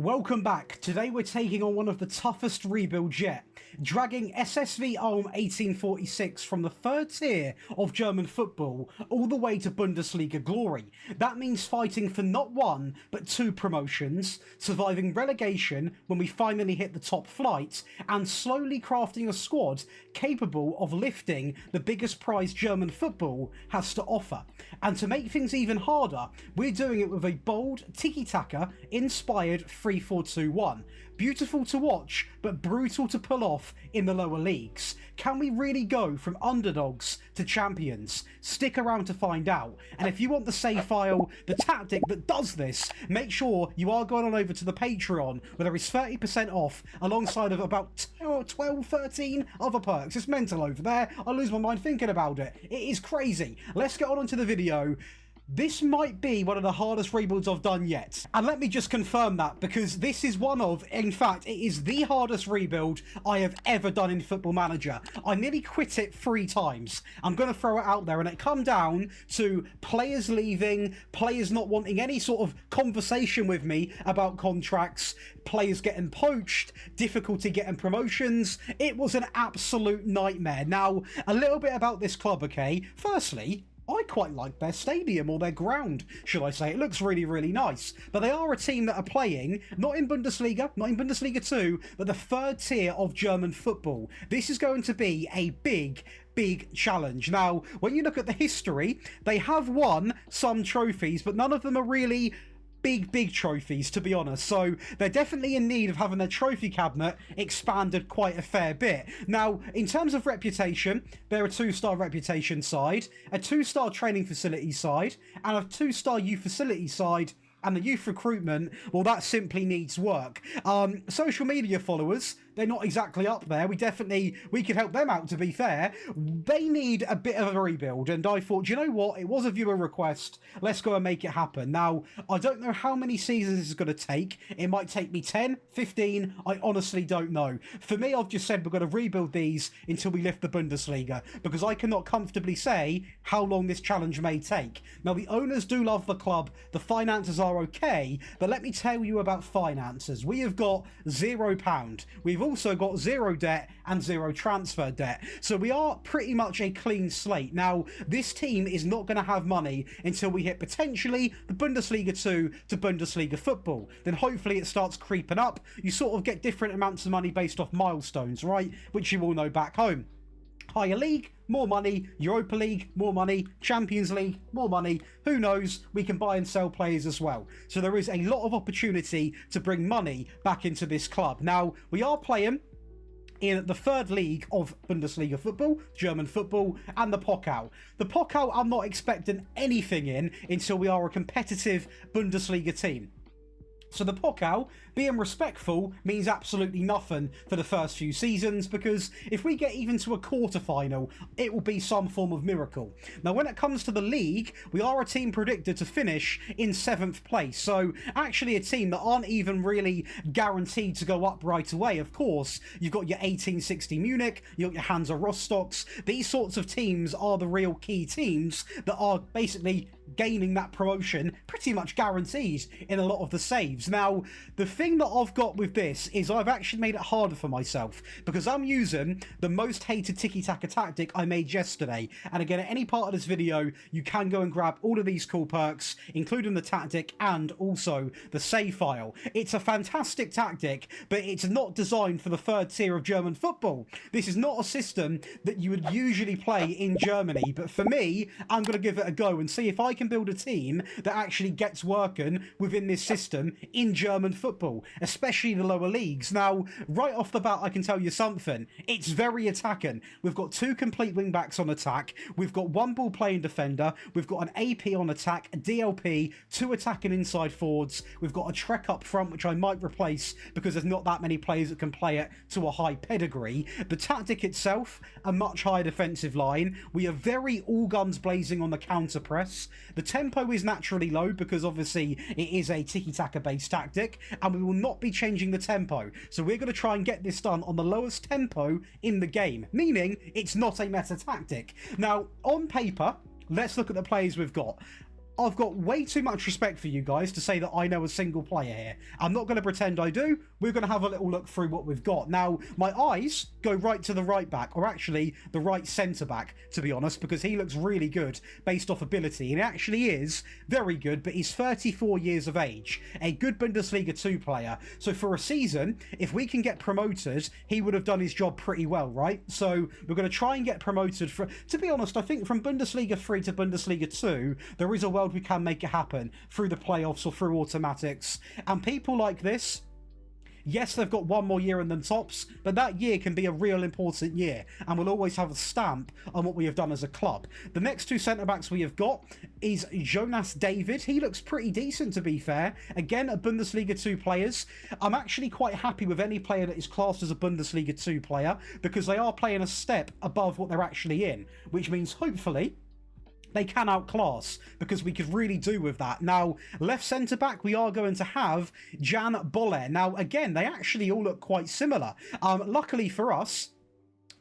Welcome back. Today we're taking on one of the toughest rebuilds yet, dragging SSV Ulm 1846 from the third tier of German football all the way to Bundesliga glory. That means fighting for not one, but two promotions, surviving relegation when we finally hit the top flight, and slowly crafting a squad capable of lifting the biggest prize German football has to offer. And to make things even harder, we're doing it with a bold, tiki-taka inspired 3-4-2-1. Beautiful to watch, but brutal to pull off in the lower leagues. Can we really go from underdogs to champions? Stick around to find out. And if you want the save file, the tactic that does this, make sure you are going on over to the Patreon, where there is 30% off alongside of about 12, 13 other perks. It's mental over there. I lose my mind thinking about it. It is crazy. Let's get on to the video. This might be one of the hardest rebuilds I've done yet. And let me just confirm that, because this is one of, in fact, it is the hardest rebuild I have ever done in Football Manager. I nearly quit it 3 times. I'm going to throw it out there, and it come down to players leaving, players not wanting any sort of conversation with me about contracts, players getting poached, difficulty getting promotions. It was an absolute nightmare. Now, a little bit about this club, okay? Firstly, I quite like their stadium, or their ground, should I say. It looks really, really nice. But they are a team that are playing, not in Bundesliga, not in Bundesliga 2, but the third tier of German football. This is going to be a big challenge. Now, when you look at the history, they have won some trophies, but none of them are really big trophies, to be honest. So they're definitely in need of having their trophy cabinet expanded quite a fair bit. Now, in terms of reputation, they're a 2-star reputation side, a 2-star training facility side, and a 2-star youth facility side. And the youth recruitment, well, that simply needs work. Social media followers, they're not exactly up there. We could help them out, to be fair. They need a bit of a rebuild, and I thought, you know what? It was a viewer request. Let's go and make it happen. Now, I don't know how many seasons this is going to take. It might take me 10, 15. I honestly don't know. For me, I've just said we're going to rebuild these until we lift the Bundesliga, because I cannot comfortably say how long this challenge may take. Now, the owners do love the club. The finances are okay, but let me tell you about finances. We have got £0. We've also got 0 debt and 0 transfer debt. So we are pretty much a clean slate. Now, this team is not going to have money until we hit potentially the Bundesliga 2 to Bundesliga football. Then hopefully it starts creeping up. You sort of get different amounts of money based off milestones, right? Which you all know back home. Higher league, more money. Europa League, more money. Champions League, more money. Who knows? We can buy and sell players as well. So there is a lot of opportunity to bring money back into this club. Now, we are playing in the third league of Bundesliga football, German football, and the Pokal. The Pokal, I'm not expecting anything in until we are a competitive Bundesliga team. So the Pokal, being respectful, means absolutely nothing for the first few seasons, because if we get even to a quarter-final, it will be some form of miracle. Now, when it comes to the league, we are a team predicted to finish in 7th place, so actually a team that aren't even really guaranteed to go up right away. Of course, you've got your 1860 Munich, you've got your Hansa Rostocks. These sorts of teams are the real key teams that are basically gaining that promotion pretty much guaranteed in a lot of the saves. Now, the thing that I've got with this is I've actually made it harder for myself, because I'm using the most hated tiki-taka tactic I made yesterday. And again, at any part of this video, you can go and grab all of these cool perks, including the tactic and also the save file. It's a fantastic tactic, but it's not designed for the third tier of German football. This is not a system that you would usually play in Germany, but for me, I'm going to give it a go and see if I can build a team that actually gets working within this system in German football, especially the lower leagues. Now, right off the bat, I can tell you something. It's very attacking. We've got 2 complete wing backs on attack. We've got 1 ball playing defender. We've got an AP on attack, a DLP, 2 attacking inside forwards. We've got a Trek up front, which I might replace because there's not that many players that can play it to a high pedigree. The tactic itself, a much higher defensive line. We are very all guns blazing on the counter press. The tempo is naturally low because obviously it is a tiki-taka based tactic, and we will not be changing the tempo. So we're going to try and get this done on the lowest tempo in the game, meaning it's not a meta tactic. Now, on paper, let's look at the players we've got. I've got way too much respect for you guys to say that I know a single player here. I'm not going to pretend I do. We're going to have a little look through what we've got. Now, my eyes go right to the right back, or actually the right centre-back, to be honest, because he looks really good based off ability. And he actually is very good, but he's 34 years of age, a good Bundesliga 2 player. So for a season, if we can get promoted, he would have done his job pretty well, right? So we're going to try and get promoted. To be honest, I think from Bundesliga 3 to Bundesliga 2, there is a world we can make it happen through the playoffs or through automatics. And people like this, yes, they've got one more year in them tops, but that year can be a real important year, and we'll always have a stamp on what we have done as a club. The next two centre-backs we have got is Jonas David. He looks pretty decent, to be fair. Again, a Bundesliga 2 players. I'm actually quite happy with any player that is classed as a Bundesliga 2 player, because they are playing a step above what they're actually in, which means, hopefully, they can outclass, because we could really do with that. Now, left centre-back, we are going to have Jan Boller. Now, again, they actually all look quite similar. Luckily for us,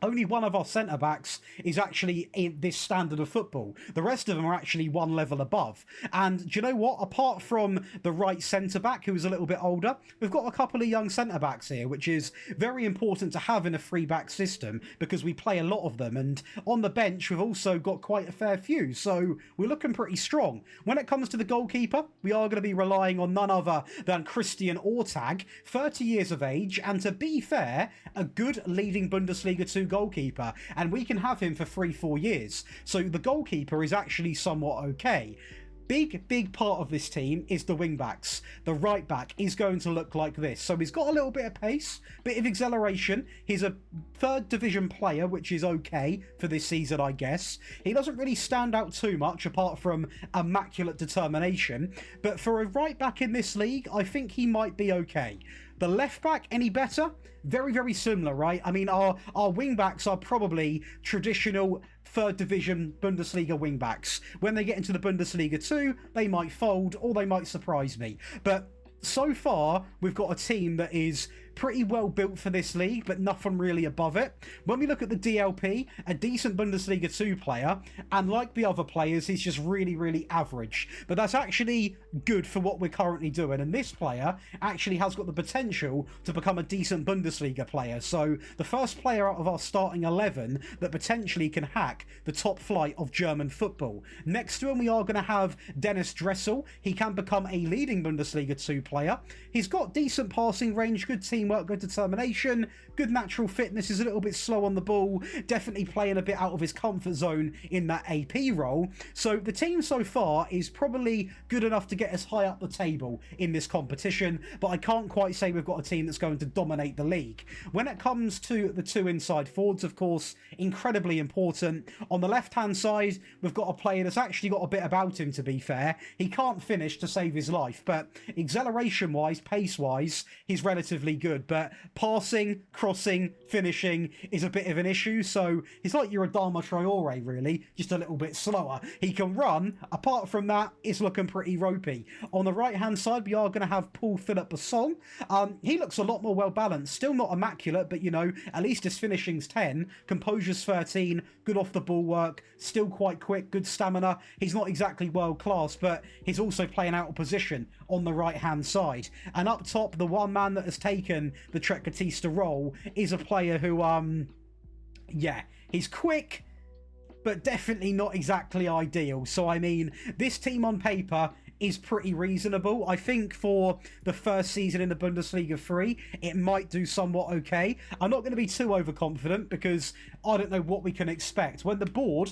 only one of our centre-backs is actually in this standard of football. The rest of them are actually one level above. And do you know what? Apart from the right centre-back, who is a little bit older, we've got a couple of young centre-backs here, which is very important to have in a three-back system, because we play a lot of them. And on the bench, we've also got quite a fair few. So we're looking pretty strong. When it comes to the goalkeeper, we are going to be relying on none other than Christian Ortag, 30 years of age, and to be fair, a good leading Bundesliga 2 goalkeeper, and we can have him for 3-4 years. So the goalkeeper is actually somewhat okay. Big part of this team is the wing backs. The right back is going to look like this. So he's got a little bit of pace, bit of acceleration. He's a third division player, which is okay for this season, I guess. He doesn't really stand out too much apart from immaculate determination. But for a right back in this league, I think he might be okay. The left back, any better? Very similar, right? I mean, our wing backs are probably traditional third division Bundesliga wing backs. When they get into the Bundesliga 2, they might fold or they might surprise me. But so far, we've got a team that is pretty well built for this league, but nothing really above it. When we look at the DLP, a decent Bundesliga 2 player, and like the other players, he's just really average. But that's actually good for what we're currently doing, and this player actually has got the potential to become a decent Bundesliga player. So the first player out of our starting 11 that potentially can hack the top flight of German football. Next to him, we are going to have Dennis Dressel. He can become a leading Bundesliga 2 player. He's got decent passing range, good teamwork, good determination, good natural fitness. He's a little bit slow on the ball, definitely playing a bit out of his comfort zone in that AP role. So the team so far is probably good enough to get us high up the table in this competition, but I can't quite say we've got a team that's going to dominate the league. When it comes to the two inside forwards, of course, incredibly important. On the left-hand side, we've got a player that's actually got a bit about him, to be fair. He can't finish to save his life, but acceleration-wise, pace-wise, he's relatively good. But passing, crossing, finishing is a bit of an issue. So he's like your Adama Traore, really, just a little bit slower. He can run. Apart from that, it's looking pretty ropey. On the right-hand side, we are going to have Paul Philip Basson. He looks a lot more well-balanced. Still not immaculate, but, you know, at least his finishing's 10. Composure's 13. Good off-the-ball work. Still quite quick. Good stamina. He's not exactly world-class, but he's also playing out of position on the right-hand side. And up top, the one man that has taken the Trequartista role is a player who, yeah, he's quick, but definitely not exactly ideal. So, I mean, this team on paper is pretty reasonable. I think for the first season in the Bundesliga 3, it might do somewhat okay. I'm not going to be too overconfident because I don't know what we can expect. When the board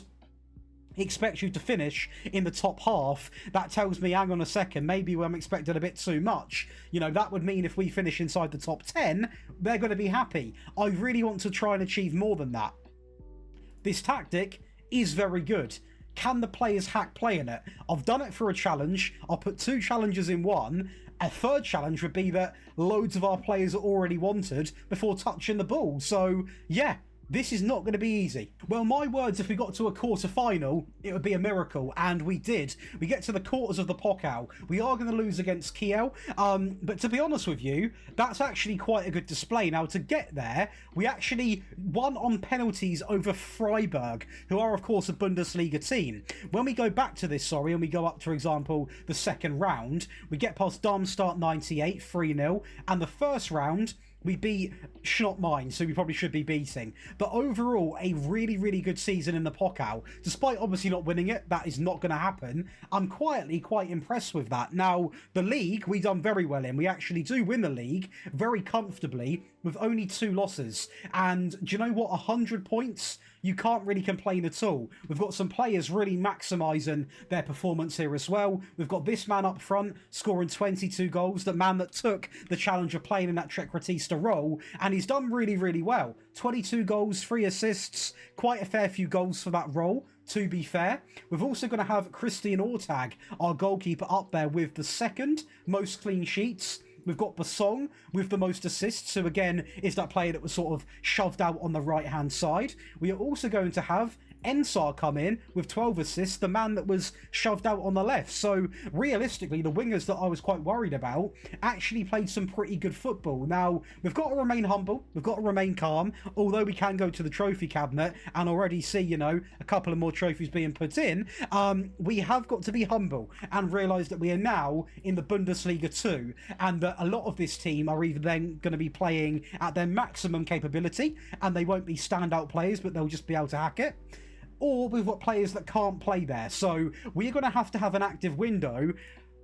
expects you to finish in the top half, that tells me, hang on a second, maybe I'm expecting a bit too much. You know, that would mean if we finish inside the top 10, they're going to be happy. I really want to try and achieve more than that. This tactic is very good. Can the players hack playing it? I've done it for a challenge. I'll put 2 challenges in one. A third challenge would be that loads of our players are already wanted before touching the ball. So, yeah, This is not going to be easy. Well, my words, if we got to a quarter-final, it would be a miracle, and we did. We get to the quarters of the Pokal. We are going to lose against Kiel, but to be honest with you, that's actually quite a good display. Now, to get there, we actually won on penalties over Freiburg, who are, of course, a Bundesliga team. When we go back to this, and we go up to, for example, the second round, we get past Darmstadt 98, 3-0, and the first round, we beat Schnott Mine, so we probably should be beating. But overall, a really, really good season in the Pokal. Despite obviously not winning it, that is not going to happen. I'm quietly quite impressed with that. Now, the league, we done very well in. We actually do win the league very comfortably with only 2 losses. And do you know what? 100 points? You can't really complain at all. We've got some players really maximising their performance here as well. We've got this man up front scoring 22 goals, the man that took the challenge of playing in that Trequartista role, and he's done really, really well. 22 goals, 3 assists, quite a fair few goals for that role, to be fair. We're also going to have Christian Ortag, our goalkeeper, up there with the second most clean sheets. We've got Basong with the most assists, who again is that player that was sort of shoved out on the right-hand side. We are also going to have Ensar come in with 12 assists, the man that was shoved out on the left. So realistically, the wingers that I was quite worried about actually played some pretty good football. Now, we've got to remain humble, we've got to remain calm, although we can go to the trophy cabinet and already see, you know, a couple of more trophies being put in. We have got to be humble and realise that we are now in the Bundesliga 2, and that a lot of this team are either then going to be playing at their maximum capability, and they won't be standout players, but they'll just be able to hack it, or we've got players that can't play there. So we're going to have an active window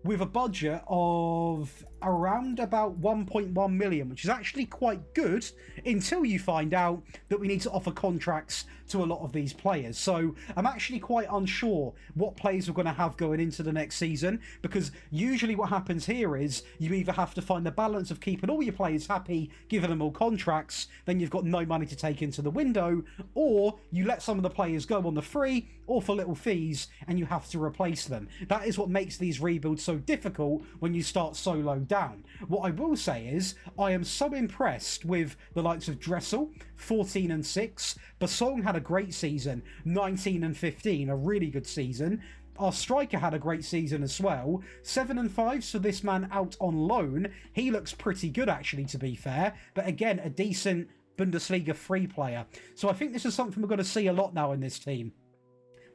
with a budget of around about 1.1 million, which is actually quite good until you find out that we need to offer contracts to a lot of these players. So I'm actually quite unsure what players we're going to have going into the next season, because usually what happens here is you either have to find the balance of keeping all your players happy, giving them all contracts, then you've got no money to take into the window, or you let some of the players go on the free or for little fees and you have to replace them. That is what makes these rebuilds so difficult when you start so low down. What I will say is I am so impressed with the likes of Dressel, 14 and 6. Basong had a great season, 19 and 15, a really good season. Our striker had a great season as well. 7 and 5, so this man out on loan. He looks pretty good actually, to be fair, but again, a decent Bundesliga free player. So I think this is something we're going to see a lot now in this team.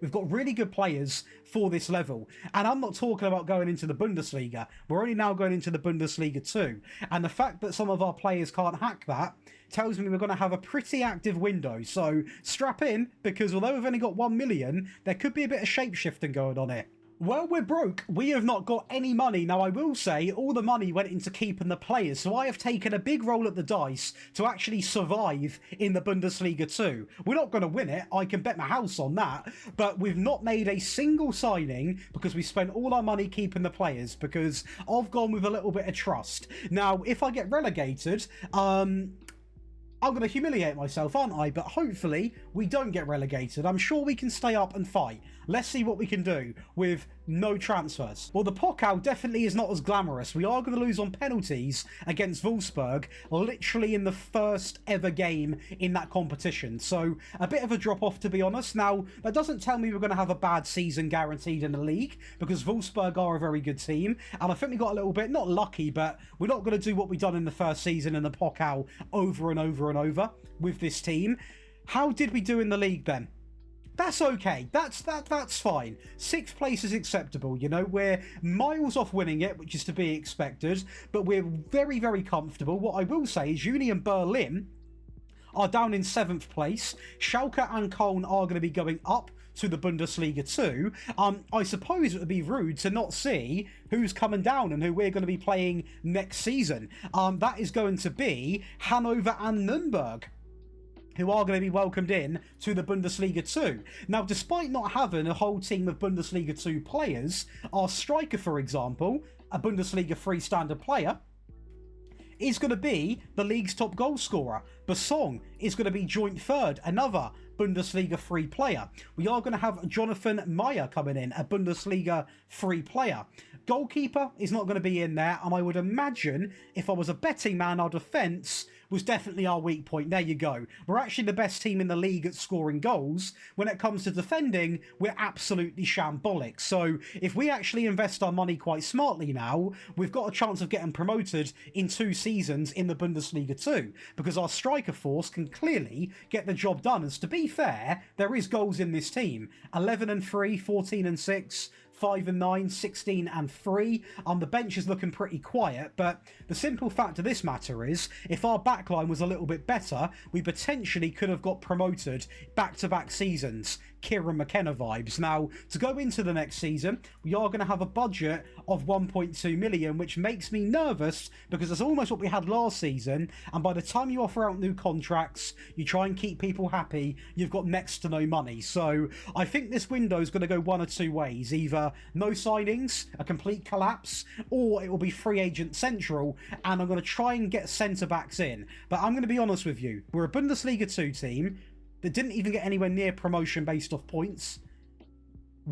We've got really good players for this level. And I'm not talking about going into the Bundesliga. We're only now going into the Bundesliga 2. And the fact that some of our players can't hack that tells me we're going to have a pretty active window. So strap in, because although we've only got 1 million, there could be a bit of shape-shifting going on here. Well, we're broke. We have not got any money. Now, I will say all the money went into keeping the players, so I have taken a big roll at the dice to actually survive in the Bundesliga 2. We're not going to win it. I can bet my house on that. But we've not made a single signing because we spent all our money keeping the players, because I've gone with a little bit of trust. Now, if I get relegated, I'm going to humiliate myself, aren't I? But hopefully we don't get relegated. I'm sure we can stay up and fight. Let's see what we can do with no transfers. Well, the Pokal definitely is not as glamorous. We are going to lose on penalties against Wolfsburg, literally in the first ever game in that competition. So a bit of a drop-off, to be honest. Now, that doesn't tell me we're going to have a bad season guaranteed in the league, because Wolfsburg are a very good team. And I think we got a little bit, not lucky, but we're not going to do what we've done in the first season in the Pokal over and over and over with this team. How did we do in the league then? That's okay. That's fine. 6th place is acceptable. You know, we're miles off winning it, which is to be expected, but we're very, very comfortable. What I will say is Union Berlin are down in 7th place. Schalke and Köln are going to be going up to the Bundesliga 2. I suppose it would be rude to not see who's coming down and who we're going to be playing next season. That is going to be Hanover and Nuremberg, who are going to be welcomed in to the Bundesliga 2. Now, despite not having a whole team of Bundesliga 2 players, our striker, for example, a Bundesliga 3 standard player, is going to be the league's top goal scorer. Basong is going to be joint third, another Bundesliga 3 player. We are going to have Jonathan Meyer coming in, a Bundesliga 3 player. Goalkeeper is not going to be in there, and I would imagine if I was a betting man, our defence was definitely our weak point. There you go. We're actually the best team in the league at scoring goals. When it comes to defending, we're absolutely shambolic. So if we actually invest our money quite smartly now, we've got a chance of getting promoted in 2 seasons in the Bundesliga too, because our striker force can clearly get the job done. As to be fair, there is goals in this team. 11 and 3, 14 and 6, 5 and 9, 16 and 3. The bench is looking pretty quiet, but the simple fact of this matter is, if our backline was a little bit better, we potentially could have got promoted back-to-back seasons. Kieran McKenna vibes. Now, to go into the next season, we are going to have a budget of 1.2 million, which makes me nervous because that's almost what we had last season, and by the time you offer out new contracts, you try and keep people happy, you've got next to no money. So I think this window is going to go one or two ways. Either no signings, a complete collapse, or it will be free agent central, and I'm going to try and get centre-backs in. But I'm going to be honest with you, we're a Bundesliga 2 team that didn't even get anywhere near promotion based off points.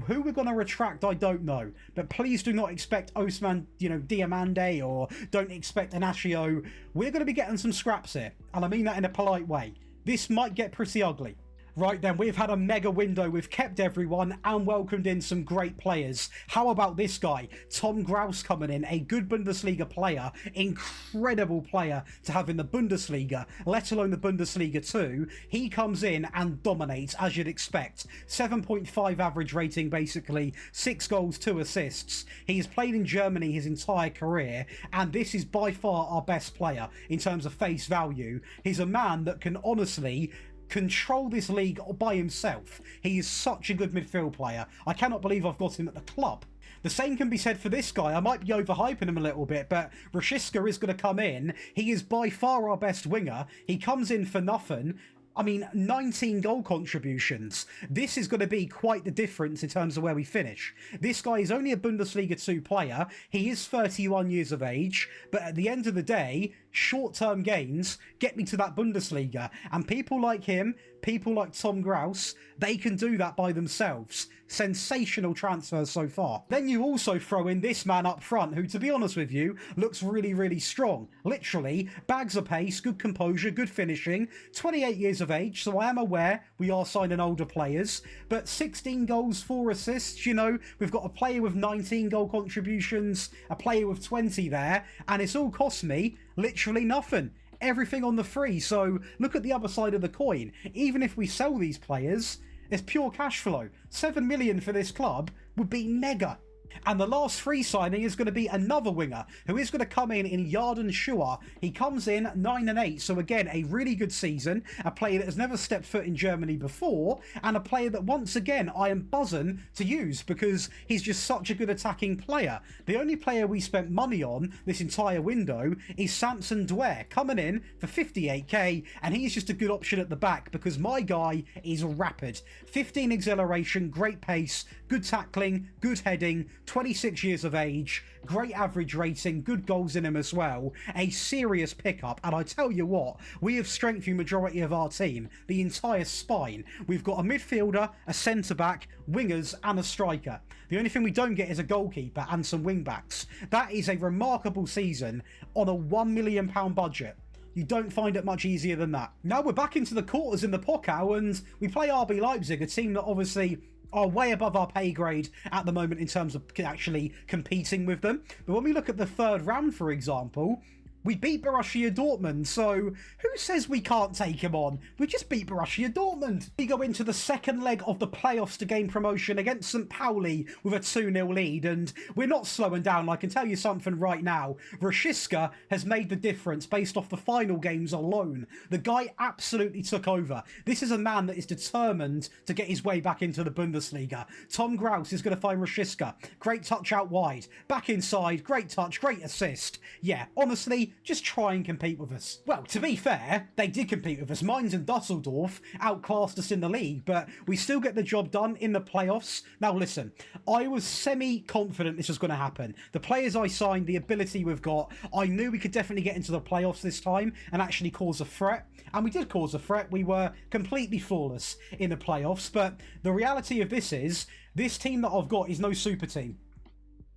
Who we're going to retract, I don't know. But please do not expect Osman, Diamande, or don't expect Inacio. We're going to be getting some scraps here, and I mean that in a polite way. This might get pretty ugly. Right then, we've had a mega window, we've kept everyone and welcomed in some great players. How about this guy, Tom Graus coming in, a good Bundesliga player, incredible player to have in the Bundesliga, let alone the Bundesliga 2. He comes in and dominates, as you'd expect. 7.5 average rating basically, 6 goals, 2 assists. He's played in Germany his entire career, and this is by far our best player in terms of face value. He's a man that can honestly control this league by himself. He is such a good midfield player. I cannot believe I've got him at the club. The same can be said for this guy. I might be overhyping him a little bit, but Rashiska is going to come in. He is by far our best winger. He comes in for nothing. 19 goal contributions. This is going to be quite the difference in terms of where we finish. This guy is only a Bundesliga 2 player. He is 31 years of age, but at the end of the day, short-term gains get me to that Bundesliga. And people like him, people like Tom Graus, they can do that by themselves. Sensational transfers so far. Then you also throw in this man up front, who, to be honest with you, looks really, really strong. Literally, bags of pace, good composure, good finishing, 28 years of age, so I am aware we are signing older players, but 16 goals, 4 assists, we've got a player with 19 goal contributions, a player with 20 there, and it's all cost me literally nothing. Everything on the free. So look at the other side of the coin. Even if we sell these players, it's pure cash flow. 7 million for this club would be mega. And the last free signing is going to be another winger who is going to come in Yarden Shua. He comes in 9 and 8, so again, a really good season. A player that has never stepped foot in Germany before, and a player that once again I am buzzing to use because he's just such a good attacking player. The only player we spent money on this entire window is Samson Dwyer, coming in for 58k, and he's just a good option at the back because my guy is rapid. 15 acceleration, great pace, good tackling, good heading, 26 years of age, great average rating, good goals in him as well, a serious pickup, and I tell you what, we have strengthened the majority of our team, the entire spine. We've got a midfielder, a centre-back, wingers and a striker. The only thing we don't get is a goalkeeper and some wing-backs. That is a remarkable season on a £1 million budget. You don't find it much easier than that. Now we're back into the quarters in the Pokal, and we play RB Leipzig, a team that obviously are way above our pay grade at the moment in terms of actually competing with them. But when we look at the third round, for example, we beat Borussia Dortmund, so who says we can't take him on? We just beat Borussia Dortmund. We go into the second leg of the playoffs to gain promotion against St. Pauli with a 2-0 lead, and we're not slowing down. I can tell you something right now. Rashiska has made the difference based off the final games alone. The guy absolutely took over. This is a man that is determined to get his way back into the Bundesliga. Tom Graus is going to find Rashiska. Great touch out wide. Back inside. Great touch. Great assist. Yeah, honestly, just try and compete with us. Well, to be fair, they did compete with us. Mainz and Dusseldorf outclassed us in the league, but we still get the job done in the playoffs. Now listen, I was semi-confident this was going to happen. The players I signed, the ability we've got, I knew we could definitely get into the playoffs this time and actually cause a threat. And we did cause a threat. We were completely flawless in the playoffs, but the reality of this is, this team that I've got is no super team.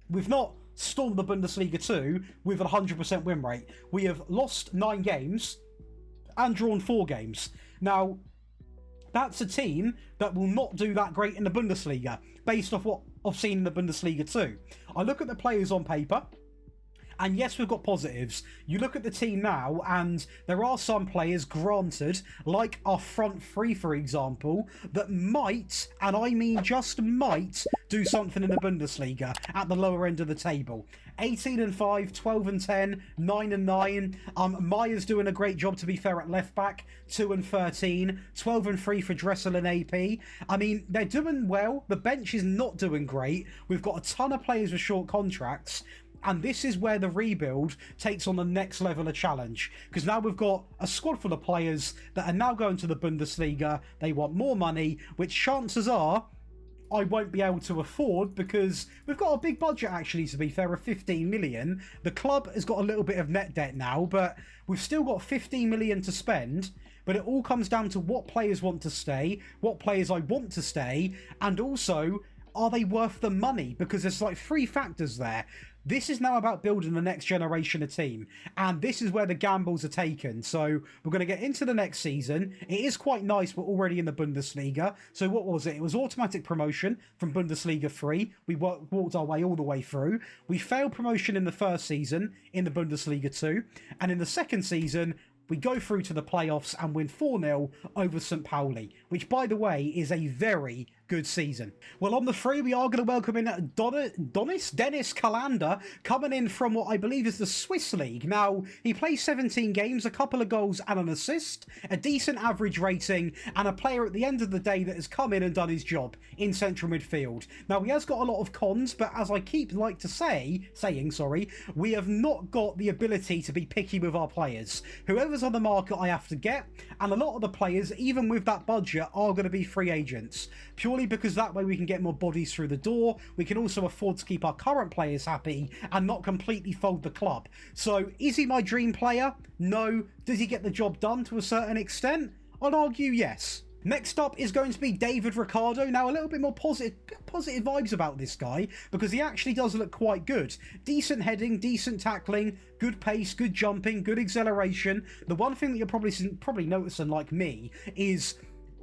We've not stormed the Bundesliga 2 with a 100% win rate. We have lost 9 games and drawn 4 games. Now, that's a team that will not do that great in the Bundesliga, based off what I've seen in the Bundesliga 2. I look at the players on paper, and yes, we've got positives. You look at the team now, and there are some players, granted, like our front three, for example, that might, and I mean just might, do something in the Bundesliga at the lower end of the table. 18-5, 12-10, 9-9. Meyer's doing a great job, to be fair, at left back. 2-13, 12-3 for Dressel and AP. I mean, they're doing well. The bench is not doing great. We've got a ton of players with short contracts. And this is where the rebuild takes on the next level of challenge. Because now we've got a squad full of players that are now going to the Bundesliga. They want more money, which chances are I won't be able to afford, because we've got a big budget, actually, to be fair, of 15 million. The club has got a little bit of net debt now, but we've still got 15 million to spend. But it all comes down to what players want to stay, what players I want to stay, and also, are they worth the money? Because there's like 3 factors there. This is now about building the next generation of team, and this is where the gambles are taken. So we're going to get into the next season. It is quite nice, we're already in the Bundesliga. So what was it? It was automatic promotion from Bundesliga 3. We walked our way all the way through. We failed promotion in the first season in the Bundesliga 2, and in the second season, we go through to the playoffs and win 4-0 over St. Pauli, which, by the way, is a very good season. Well, on the 3, we are going to welcome in Dennis Kalander, coming in from what I believe is the Swiss League. Now, he plays 17 games, a couple of goals and an assist, a decent average rating, and a player at the end of the day that has come in and done his job in central midfield. Now, he has got a lot of cons, but as I keep saying, we have not got the ability to be picky with our players. Whoever's on the market I have to get, and a lot of the players, even with that budget, are going to be free agents, purely because that way we can get more bodies through the door. We can also afford to keep our current players happy and not completely fold the club. So is he my dream player? No. Does he get the job done to a certain extent? I'd argue yes. Next up is going to be David Ricardo. Now, a little bit more positive vibes about this guy, because he actually does look quite good. Decent heading, decent tackling, good pace, good jumping, good acceleration. The one thing that you're probably noticing, like me, is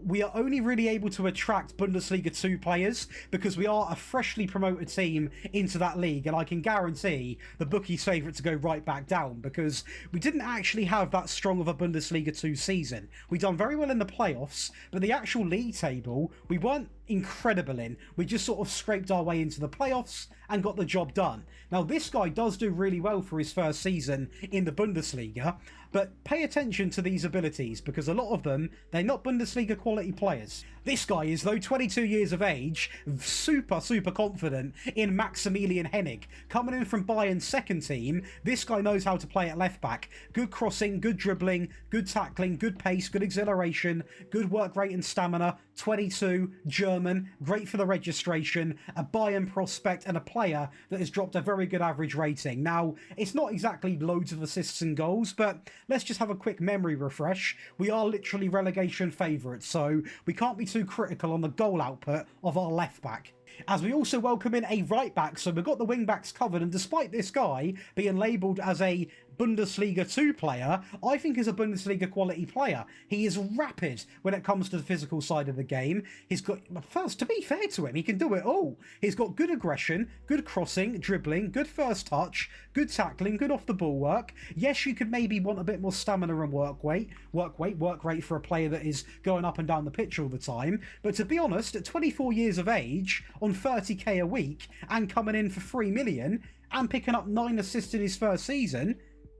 we are only really able to attract Bundesliga 2 players because we are a freshly promoted team into that league, and I can guarantee the bookies' favourite to go right back down, because we didn't actually have that strong of a Bundesliga 2 season. We done very well in the playoffs, but the actual league table we weren't incredible in. We just sort of scraped our way into the playoffs and got the job done. Now, this guy does do really well for his first season in the Bundesliga, but pay attention to these abilities, because a lot of them, they're not Bundesliga quality players. This guy is, though, 22 years of age, super confident in Maximilian Hennig. Coming in from Bayern's second team, this guy knows how to play at left back. Good crossing, good dribbling, good tackling, good pace, good acceleration, good work rate and stamina. 22, German, great for the registration, a Bayern prospect, and a player that has dropped a very good average rating. Now, it's not exactly loads of assists and goals, but let's just have a quick memory refresh. We are literally relegation favourites, so we can't be too critical on the goal output of our left back. As we also welcome in a right back, so we've got the wing backs covered, and despite this guy being labelled as a Bundesliga 2 player, I think is a Bundesliga quality player. He is rapid when it comes to the physical side of the game. He's got, first, to be fair to him, he can do it all. He's got good aggression, good crossing, dribbling, good first touch, good tackling, good off the ball work. Yes, you could maybe want a bit more stamina and work rate for a player that is going up and down the pitch all the time. But to be honest, at 24 years of age, on 30k a week, and coming in for 3 million, and picking up 9 assists in his first season,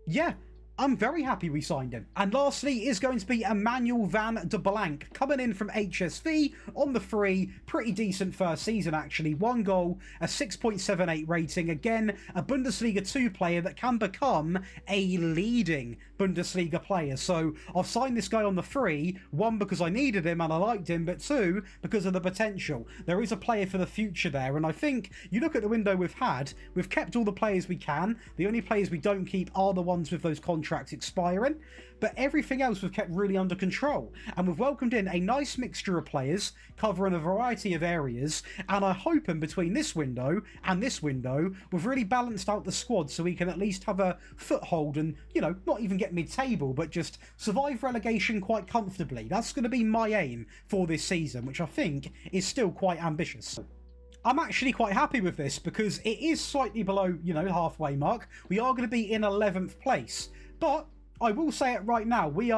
yeah, I'm very happy we signed him. And lastly is going to be Emmanuel van de Blank, coming in from HSV on the free. Pretty decent first season, actually. 1 goal, a 6.78 rating. Again, a Bundesliga 2 player that can become a leading Bundesliga player. So I've signed this guy on the free, one, because I needed him and I liked him, but two, because of the potential. There is a player for the future there, and I think you look at the window we've kept all the players we can. The only players we don't keep are the ones with those contracts expiring, but everything else we've kept really under control, and we've welcomed in a nice mixture of players covering a variety of areas, and I hope in between this window and this window we've really balanced out the squad so we can at least have a foothold and, you know, not even get mid-table, but just survive relegation quite comfortably. That's going to be my aim for this season, which I think is still quite ambitious. I'm actually quite happy with this because it is slightly below, you know, the halfway mark. We are going to be in 11th place, but I will say it right now, we're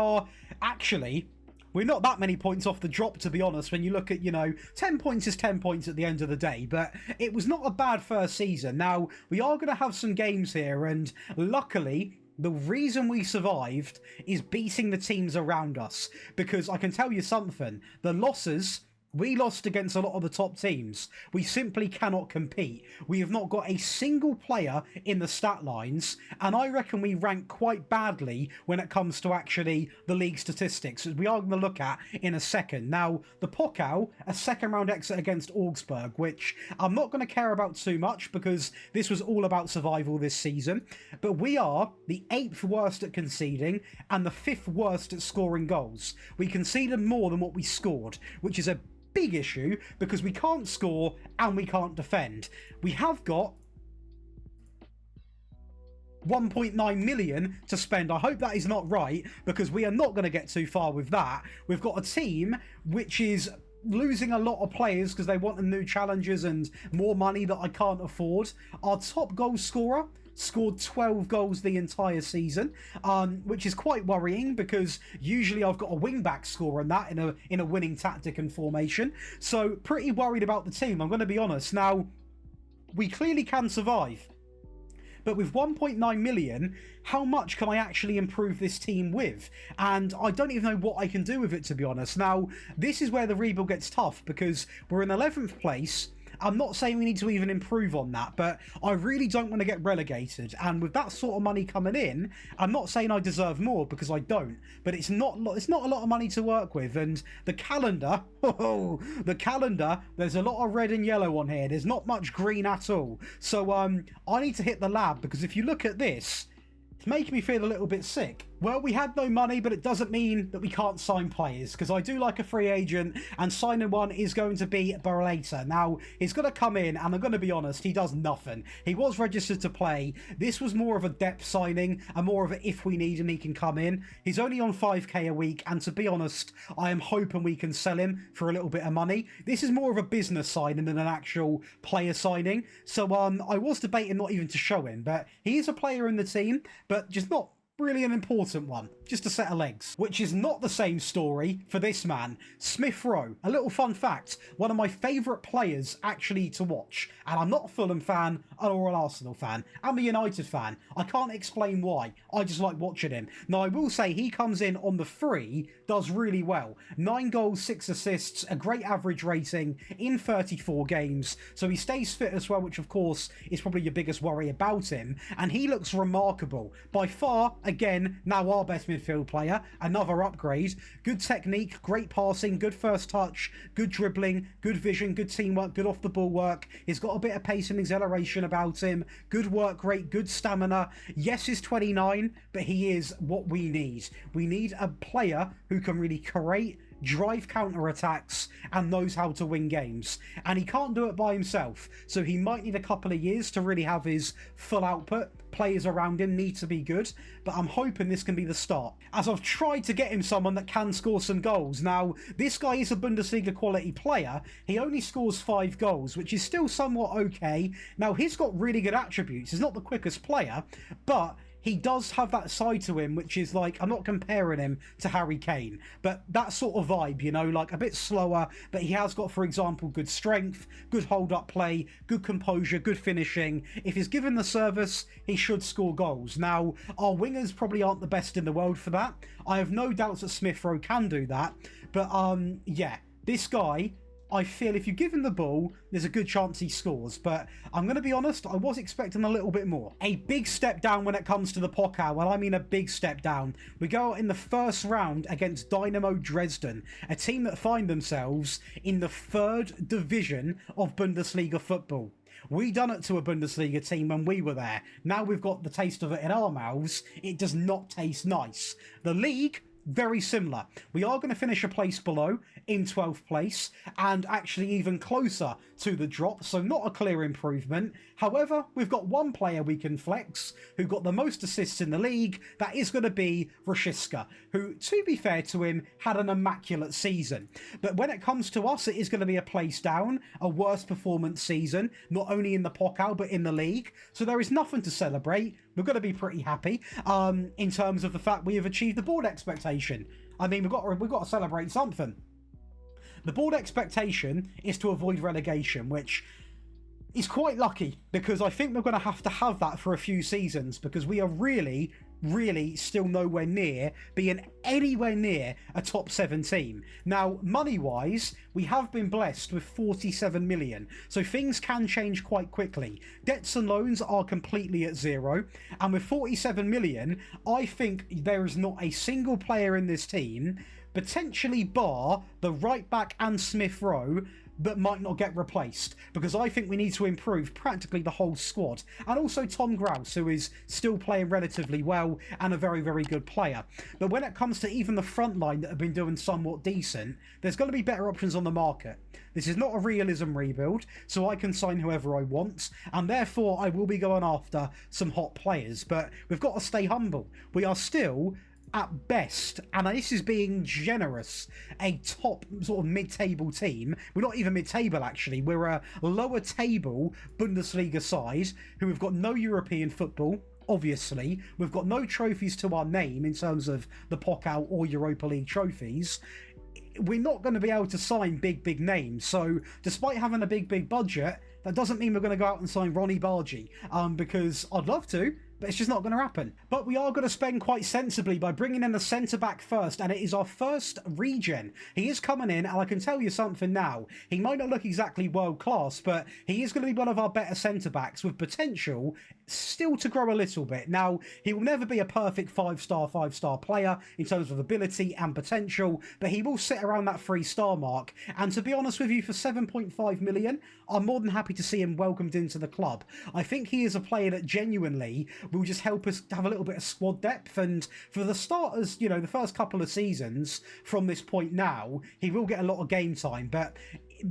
not that many points off the drop, to be honest, when you look at, you know, 10 points is 10 points at the end of the day, but it was not a bad first season. Now, we are going to have some games here, and luckily, the reason we survived is beating the teams around us, because I can tell you something, the losses... We lost against a lot of the top teams. We simply cannot compete. We have not got a single player in the stat lines, and I reckon we rank quite badly when it comes to actually the league statistics, as we are going to look at in a second. Now, the Pokal, a second round exit against Augsburg, which I'm not going to care about too much because this was all about survival this season, but we are the 8th worst at conceding and the 5th worst at scoring goals. We conceded more than what we scored, which is a big issue because we can't score and we can't defend. We have got 1.9 million to spend. I hope that is not right, because we are not going to get too far with that. We've got a team which is losing a lot of players because they want new challenges and more money that I can't afford. Our top goal scorer scored 12 goals the entire season, which is quite worrying because usually I've got a wing-back scorer in that in a winning tactic and formation. So pretty worried about the team, I'm going to be honest. Now, we clearly can survive, but with 1.9 million, how much can I actually improve this team with? And I don't even know what I can do with it, to be honest. Now, this is where the rebuild gets tough because we're in 11th place. I'm not saying we need to even improve on that, but I really don't want to get relegated. And with that sort of money coming in, I'm not saying I deserve more because I don't, but it's not a lot of money to work with. And the calendar, there's a lot of red and yellow on here. There's not much green at all. So I need to hit the lab, because if you look at this, it's making me feel a little bit sick. Well, we had no money, but it doesn't mean that we can't sign players, because I do like a free agent, and signing one is going to be Barrelata. Now, he's going to come in, and I'm going to be honest, he does nothing. He was registered to play. This was more of a depth signing, and more of a if we need him, he can come in. He's only on 5k a week, and to be honest, I am hoping we can sell him for a little bit of money. This is more of a business signing than an actual player signing, so I was debating not even to show him, but he is a player in the team, but just not really an important one, just a set of legs. Which is not the same story for this man, Smith Rowe. A little fun fact, one of my favourite players actually to watch, and I'm not a Fulham fan or an Arsenal fan, I'm a United fan. I can't explain why, I just like watching him. Now, I will say he comes in on the free, does really well. 9 goals, 6 assists, a great average rating in 34 games, so he stays fit as well, which of course is probably your biggest worry about him, and he looks remarkable. By far, again, now our best midfield player, another upgrade. Good technique, great passing, good first touch, good dribbling, good vision, good teamwork, good off the ball work. He's got a bit of pace and acceleration about him, good work rate, good stamina. Yes, he's 29, but he is what we need. We need a player who can really create, drive counter-attacks, and knows how to win games. And he can't do it by himself, so he might need a couple of years to really have his full output. Players around him need to be good, but I'm hoping this can be the start, as I've tried to get him someone that can score some goals. Now, this guy is a Bundesliga quality player. He only scores 5 goals, which is still somewhat okay. Now, he's got really good attributes. He's not the quickest player, but he does have that side to him, which is like, I'm not comparing him to Harry Kane, but that sort of vibe, you know, like a bit slower, but he has got, for example, good strength, good hold-up play, good composure, good finishing. If he's given the service, he should score goals. Now, our wingers probably aren't the best in the world for that. I have no doubts that Smith Rowe can do that, but yeah, this guy I feel if you give him the ball, there's a good chance he scores. But I'm going to be honest, I was expecting a little bit more. A big step down when it comes to the Pokal. Well, I mean a big step down. We go out in the first round against Dynamo Dresden, a team that find themselves in the 3rd division of Bundesliga football. We done it to a Bundesliga team when we were there. Now we've got the taste of it in our mouths. It does not taste nice. The league, very similar. We are going to finish a place below in 12th place and actually even closer to the drop, so not a clear improvement. However, we've got one player we can flex who got the most assists in the league. That is going to be Rashiska, who, to be fair to him, had an immaculate season. But when it comes to us, it is going to be a place down, a worse performance season, not only in the Pokal but in the league. So there is nothing to celebrate. We're going to be pretty happy in terms of the fact we have achieved the board expectation. I mean, we've got to celebrate something. The board expectation is to avoid relegation, which is quite lucky because I think we're going to have that for a few seasons because we are really still nowhere near being anywhere near a top 7 team. Now, money-wise, we have been blessed with 47 million, so things can change quite quickly. Debts and loans are completely at zero, and with 47 million, I think there is not a single player in this team, potentially bar the right back and Smith Rowe, that might not get replaced, because I think we need to improve practically the whole squad. And also Tom Grouse, who is still playing relatively well and a very, very good player. But when it comes to even the front line that have been doing somewhat decent, there's going to be better options on the market. This is not a realism rebuild, so I can sign whoever I want, and therefore I will be going after some hot players. But we've got to stay humble. We are still, at best, and this is being generous, a top sort of mid-table team. We're not even mid-table, actually. We're a lower table Bundesliga side who have got no European football, obviously. We've got no trophies to our name in terms of the Pokal or Europa League trophies. We're not going to be able to sign big names, so despite having a big budget, that doesn't mean we're going to go out and sign Ronnie Bargi, because I'd love to, but it's just not going to happen. But we are going to spend quite sensibly by bringing in the centre-back first, and it is our first regen. He is coming in, and I can tell you something now. He might not look exactly world-class, but he is going to be one of our better centre-backs with potential still to grow a little bit. Now, he will never be a perfect five-star player in terms of ability and potential, but he will sit around that 3-star mark. And to be honest with you, for 7.5 million, I'm more than happy to see him welcomed into the club. I think he is a player that genuinely will just help us have a little bit of squad depth, and for the starters, you know, the first couple of seasons from this point now, he will get a lot of game time, but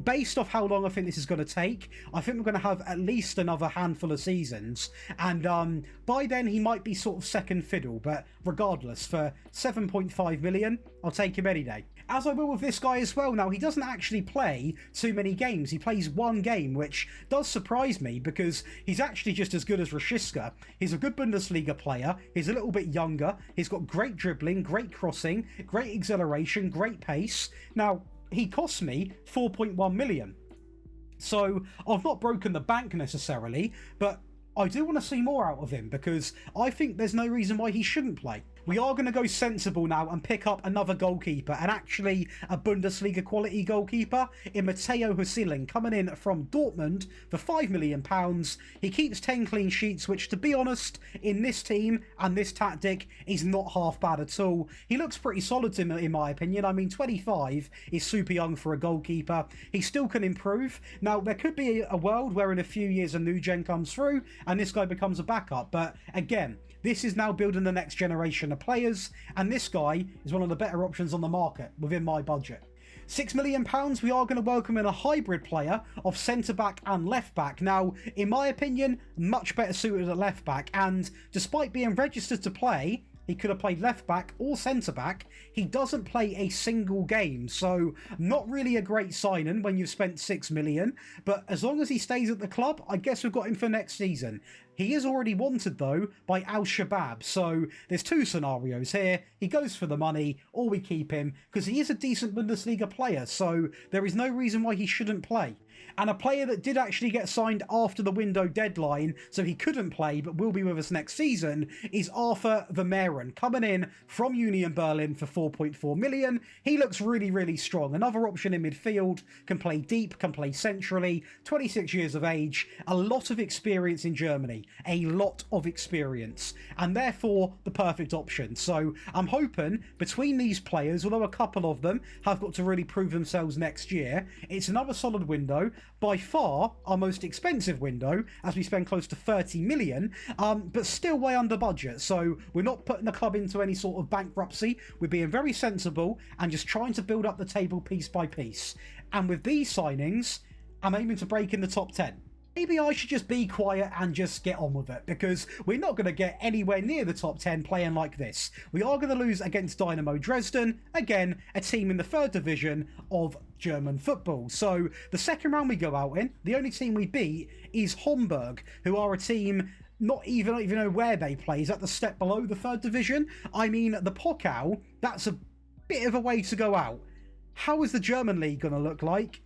based off how long I think this is going to take, I think we're going to have at least another handful of seasons, and by then he might be sort of second fiddle, but regardless, for 7.5 million, I'll take him any day. As I will with this guy as well. Now, he doesn't actually play too many games. He plays one game, which does surprise me because he's actually just as good as Rashiska. He's a good Bundesliga player. He's a little bit younger. He's got great dribbling, great crossing, great acceleration, great pace. Now, he cost me 4.1 million. So I've not broken the bank necessarily, but I do want to see more out of him because I think there's no reason why he shouldn't play. We are going to go sensible now and pick up another goalkeeper, and actually a Bundesliga quality goalkeeper in Matteo Husiling, coming in from Dortmund for £5 million. He keeps 10 clean sheets, which, to be honest, in this team and this tactic is not half bad at all. He looks pretty solid in my opinion. I mean, 25 is super young for a goalkeeper. He still can improve. Now, there could be a world where in a few years a new gen comes through and this guy becomes a backup, but again, this is now building the next generation of players, and this guy is one of the better options on the market within my budget. £6 million, we are going to welcome in a hybrid player of centre-back and left-back. Now, in my opinion, much better suited at left-back, and despite being registered to play, he could have played left-back or centre-back. He doesn't play a single game, so not really a great signing when you've spent 6 million. But as long as he stays at the club, I guess we've got him for next season. He is already wanted, though, by Al-Shabaab, so there's two scenarios here. He goes for the money, or we keep him, because he is a decent Bundesliga player, so there is no reason why he shouldn't play. And a player that did actually get signed after the window deadline, so he couldn't play but will be with us next season, is Arthur Vermeeren, coming in from Union Berlin for 4.4 million. He looks really, really strong. Another option in midfield, can play deep, can play centrally, 26 years of age, a lot of experience in Germany, a lot of experience, and therefore the perfect option. So I'm hoping between these players, although a couple of them have got to really prove themselves next year, it's another solid window, by far our most expensive window, as we spend close to 30 million, but still way under budget. So we're not putting the club into any sort of bankruptcy. We're being very sensible and just trying to build up the table piece by piece. And with these signings, I'm aiming to break in the top 10. Maybe I should just be quiet and just get on with it, because we're not going to get anywhere near the top 10 playing like this. We are going to lose against Dynamo Dresden, again, a team in the 3rd division of German football. So the second round we go out in, the only team we beat is Hamburg, who are a team not even know where they play. Is that the step below the 3rd division? I mean, the Pokal, that's a bit of a way to go out. How is the German league going to look like?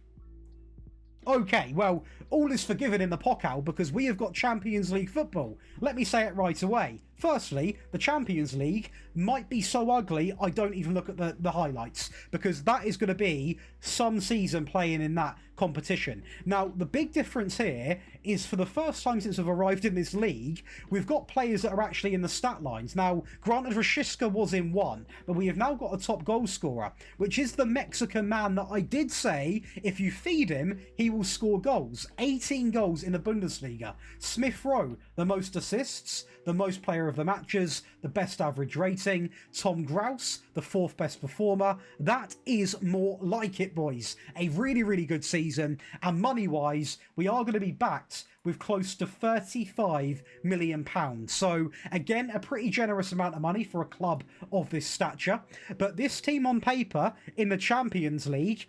Okay, well, all is forgiven in the Pokal because we have got Champions League football. Let me say it right away. Firstly, the Champions League might be so ugly I don't even look at the highlights, because that is going to be some season playing in that competition. Now, the big difference here is for the first time since we've arrived in this league, we've got players that are actually in the stat lines. Now, granted, Rashiska was in one, but we have now got a top goal scorer, which is the Mexican man that I did say, if you feed him, he will score goals. 18 goals in the Bundesliga. Smith Rowe, the most assists, the most player of the matches, the best average rating. Tom Grouse, the 4th best performer. That is more like it, boys. A really, really good season. And money-wise, we are going to be backed with close to £35 million. So, again, a pretty generous amount of money for a club of this stature. But this team on paper in the Champions League,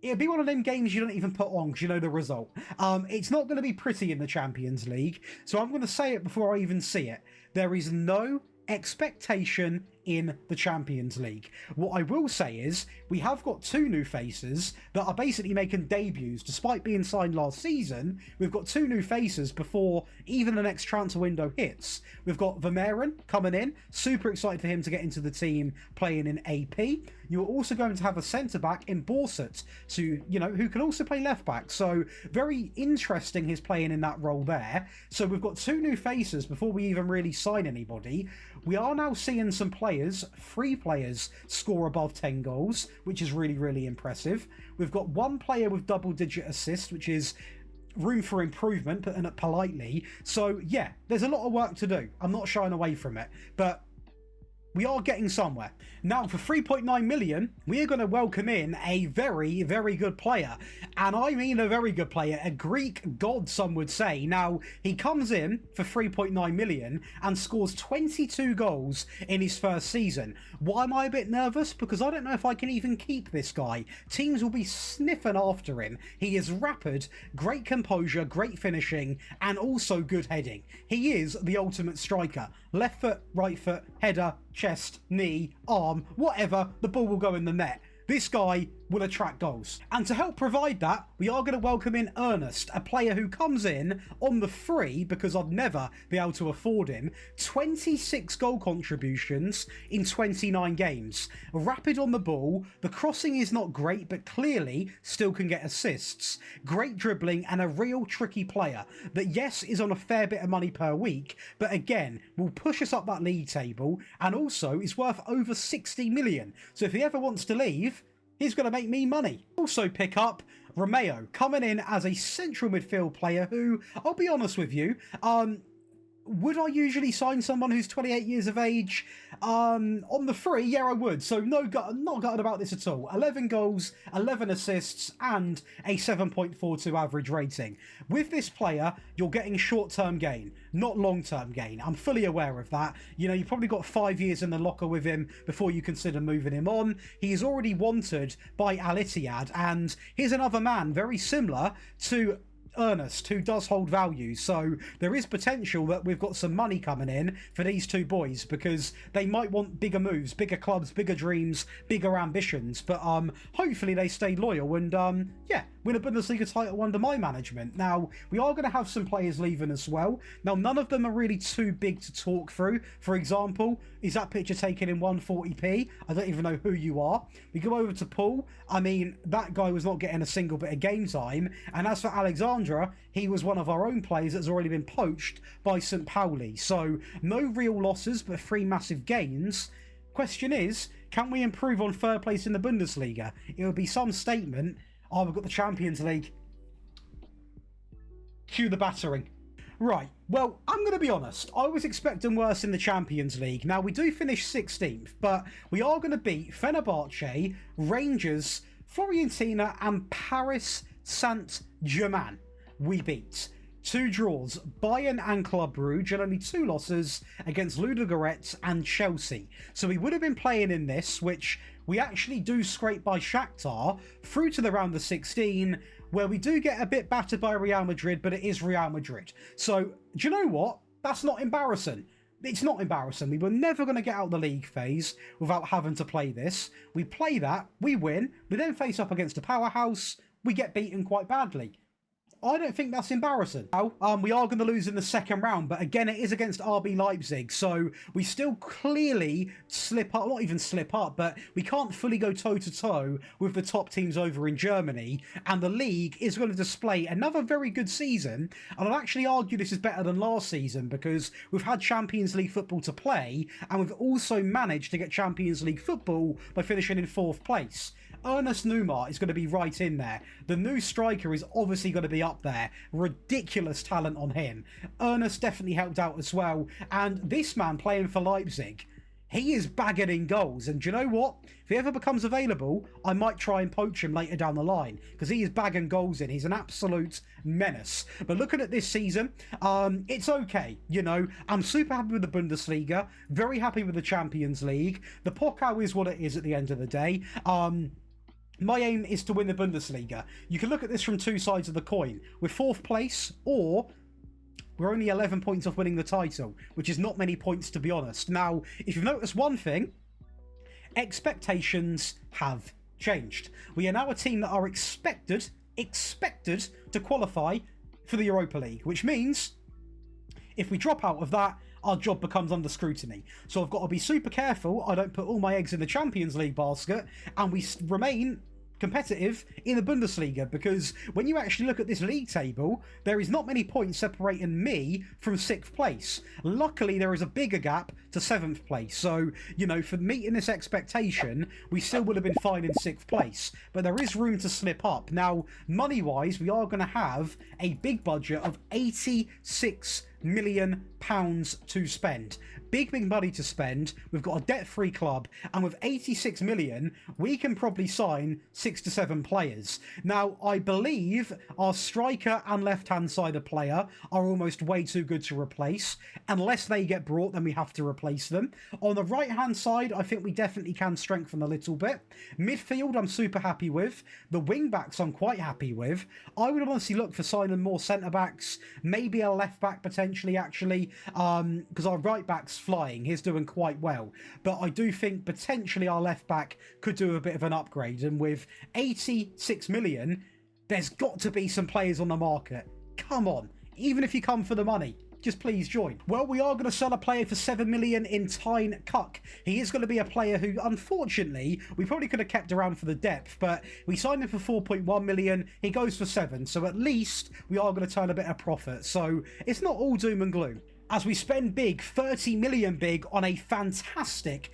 it'd be one of them games you don't even put on because you know the result. It's not going to be pretty in the Champions League, so I'm going to say it before I even see it. There is no expectation in the Champions League. What I will say is we have got 2 new faces that are basically making debuts. Despite being signed last season, we've got 2 new faces before even the next transfer window hits. We've got Vermeeren coming in. Super excited for him to get into the team playing in AP. You're also going to have a centre-back in Borsut, so, you know, who can also play left-back. So very interesting his playing in that role there. So we've got 2 new faces before we even really sign anybody. We are now seeing some players, 3 players, score above 10 goals, which is really, really impressive. We've got 1 player with double-digit assists, which is room for improvement, putting it politely. So, yeah, there's a lot of work to do. I'm not shying away from it, but we are getting somewhere. Now, for 3.9 million, we are going to welcome in a very, very good player. And I mean a very good player, a Greek god, some would say. Now, he comes in for 3.9 million and scores 22 goals in his first season. Why am I a bit nervous? Because I don't know if I can even keep this guy. Teams will be sniffing after him. He is rapid, great composure, great finishing, and also good heading. He is the ultimate striker. Left foot, right foot, header, chest, knee, arm, whatever, the ball will go in the net. This guy will attract goals. And to help provide that, we are going to welcome in Ernest, a player who comes in on the free because I'd never be able to afford him. 26 goal contributions in 29 games. Rapid on the ball, the crossing is not great, but clearly still can get assists. Great dribbling and a real tricky player that, yes, is on a fair bit of money per week, but again, will push us up that league table and also is worth over 60 million. So if he ever wants to leave, he's going to make me money. Also pick up Romeo, coming in as a central midfield player who, I'll be honest with you, would I usually sign someone who's 28 years of age on the free? Yeah, I would. So not gutted about this at all. 11 goals, 11 assists, and a 7.42 average rating. With this player, you're getting short-term gain, not long-term gain. I'm fully aware of that. You know, you've probably got 5 years in the locker with him before you consider moving him on. He is already wanted by Al Ittihad, and here's another man very similar to Ernest, who does hold value. So there is potential that we've got some money coming in for these two boys, because they might want bigger moves, bigger clubs, bigger dreams, bigger ambitions. But hopefully they stay loyal and yeah, win a Bundesliga title under my management. Now, we are going to have some players leaving as well. Now, none of them are really too big to talk through. For example, is that picture taken in 140p? I don't even know who you are. We go over to Paul. I mean, that guy was not getting a single bit of game time. And as for Alexandra, he was one of our own players that's already been poached by St. Pauli. So, no real losses, but 3 massive gains. Question is, can we improve on third place in the Bundesliga? It would be some statement. Oh, we've got the Champions League. Cue the battering. Right, well, I'm going to be honest. I was expecting worse in the Champions League. Now, we do finish 16th, but we are going to beat Fenerbahce, Rangers, Fiorentina, and Paris Saint-Germain. We beat. 2 draws, Bayern and Club Brugge, and only 2 losses against Ludogorets and Chelsea. So we would have been playing in this, which we actually do scrape by Shakhtar through to the round of 16, where we do get a bit battered by Real Madrid, but it is Real Madrid. So, do you know what? That's not embarrassing. It's not embarrassing. We were never going to get out the league phase without having to play this. We play that, we win, we then face up against a powerhouse, we get beaten quite badly. I don't think that's embarrassing. We are going to lose in the second round, but again, it is against RB Leipzig, so we still clearly slip up, not even slip up, but we can't fully go toe-to-toe with the top teams over in Germany, and the league is going to display another very good season, and I'd actually argue this is better than last season, because we've had Champions League football to play, and we've also managed to get Champions League football by finishing in 4th place. Ernest Numar is going to be right in there. The new striker is obviously going to be up there. Ridiculous talent on him. Ernest definitely helped out as well. And this man playing for Leipzig, he is bagging in goals. And do you know what? If he ever becomes available, I might try and poach him later down the line, because he is bagging goals in. He's an absolute menace. But looking at this season, it's okay. You know, I'm super happy with the Bundesliga. Very happy with the Champions League. The Pokal is what it is at the end of the day. My aim is to win the Bundesliga. You can look at this from 2 sides of the coin. We're 4th place, or we're only 11 points off winning the title, which is not many points, to be honest. Now, if you've noticed one thing, expectations have changed. We are now a team that are expected to qualify for the Europa League, which means if we drop out of that, our job becomes under scrutiny. So I've got to be super careful I don't put all my eggs in the Champions League basket and we remain competitive in the Bundesliga, because when you actually look at this league table, there is not many points separating me from 6th place. Luckily, there is a bigger gap to 7th place. So, you know, for meeting this expectation, we still would have been fine in 6th place. But there is room to slip up. Now, money-wise, we are going to have a big budget of £86 million to spend. Big money to spend. We've got a debt-free club, and with 86 million, we can probably sign 6 to 7 players. Now, I believe our striker and left-hand side player are almost way too good to replace. Unless they get brought, then we have to replace them. On the right-hand side, I think we definitely can strengthen a little bit. Midfield, I'm super happy with. The wing-backs, I'm quite happy with. I would honestly look for signing more centre-backs, maybe a left-back potentially, actually, because our right-back's flying. He's doing quite well. But I do think potentially our left-back could do a bit of an upgrade, and with 86 million, there's got to be some players on the market. Come on, even if you come for the money, just please join. Well, we are going to sell a player for 7 million in Tyne Cook. He is going to be a player who, unfortunately, we probably could have kept around for the depth, but we signed him for 4.1 million. He goes for 7, so at least we are going to turn a bit of profit. So it's not all doom and gloom, as we spend big, 30 million big, on a fantastic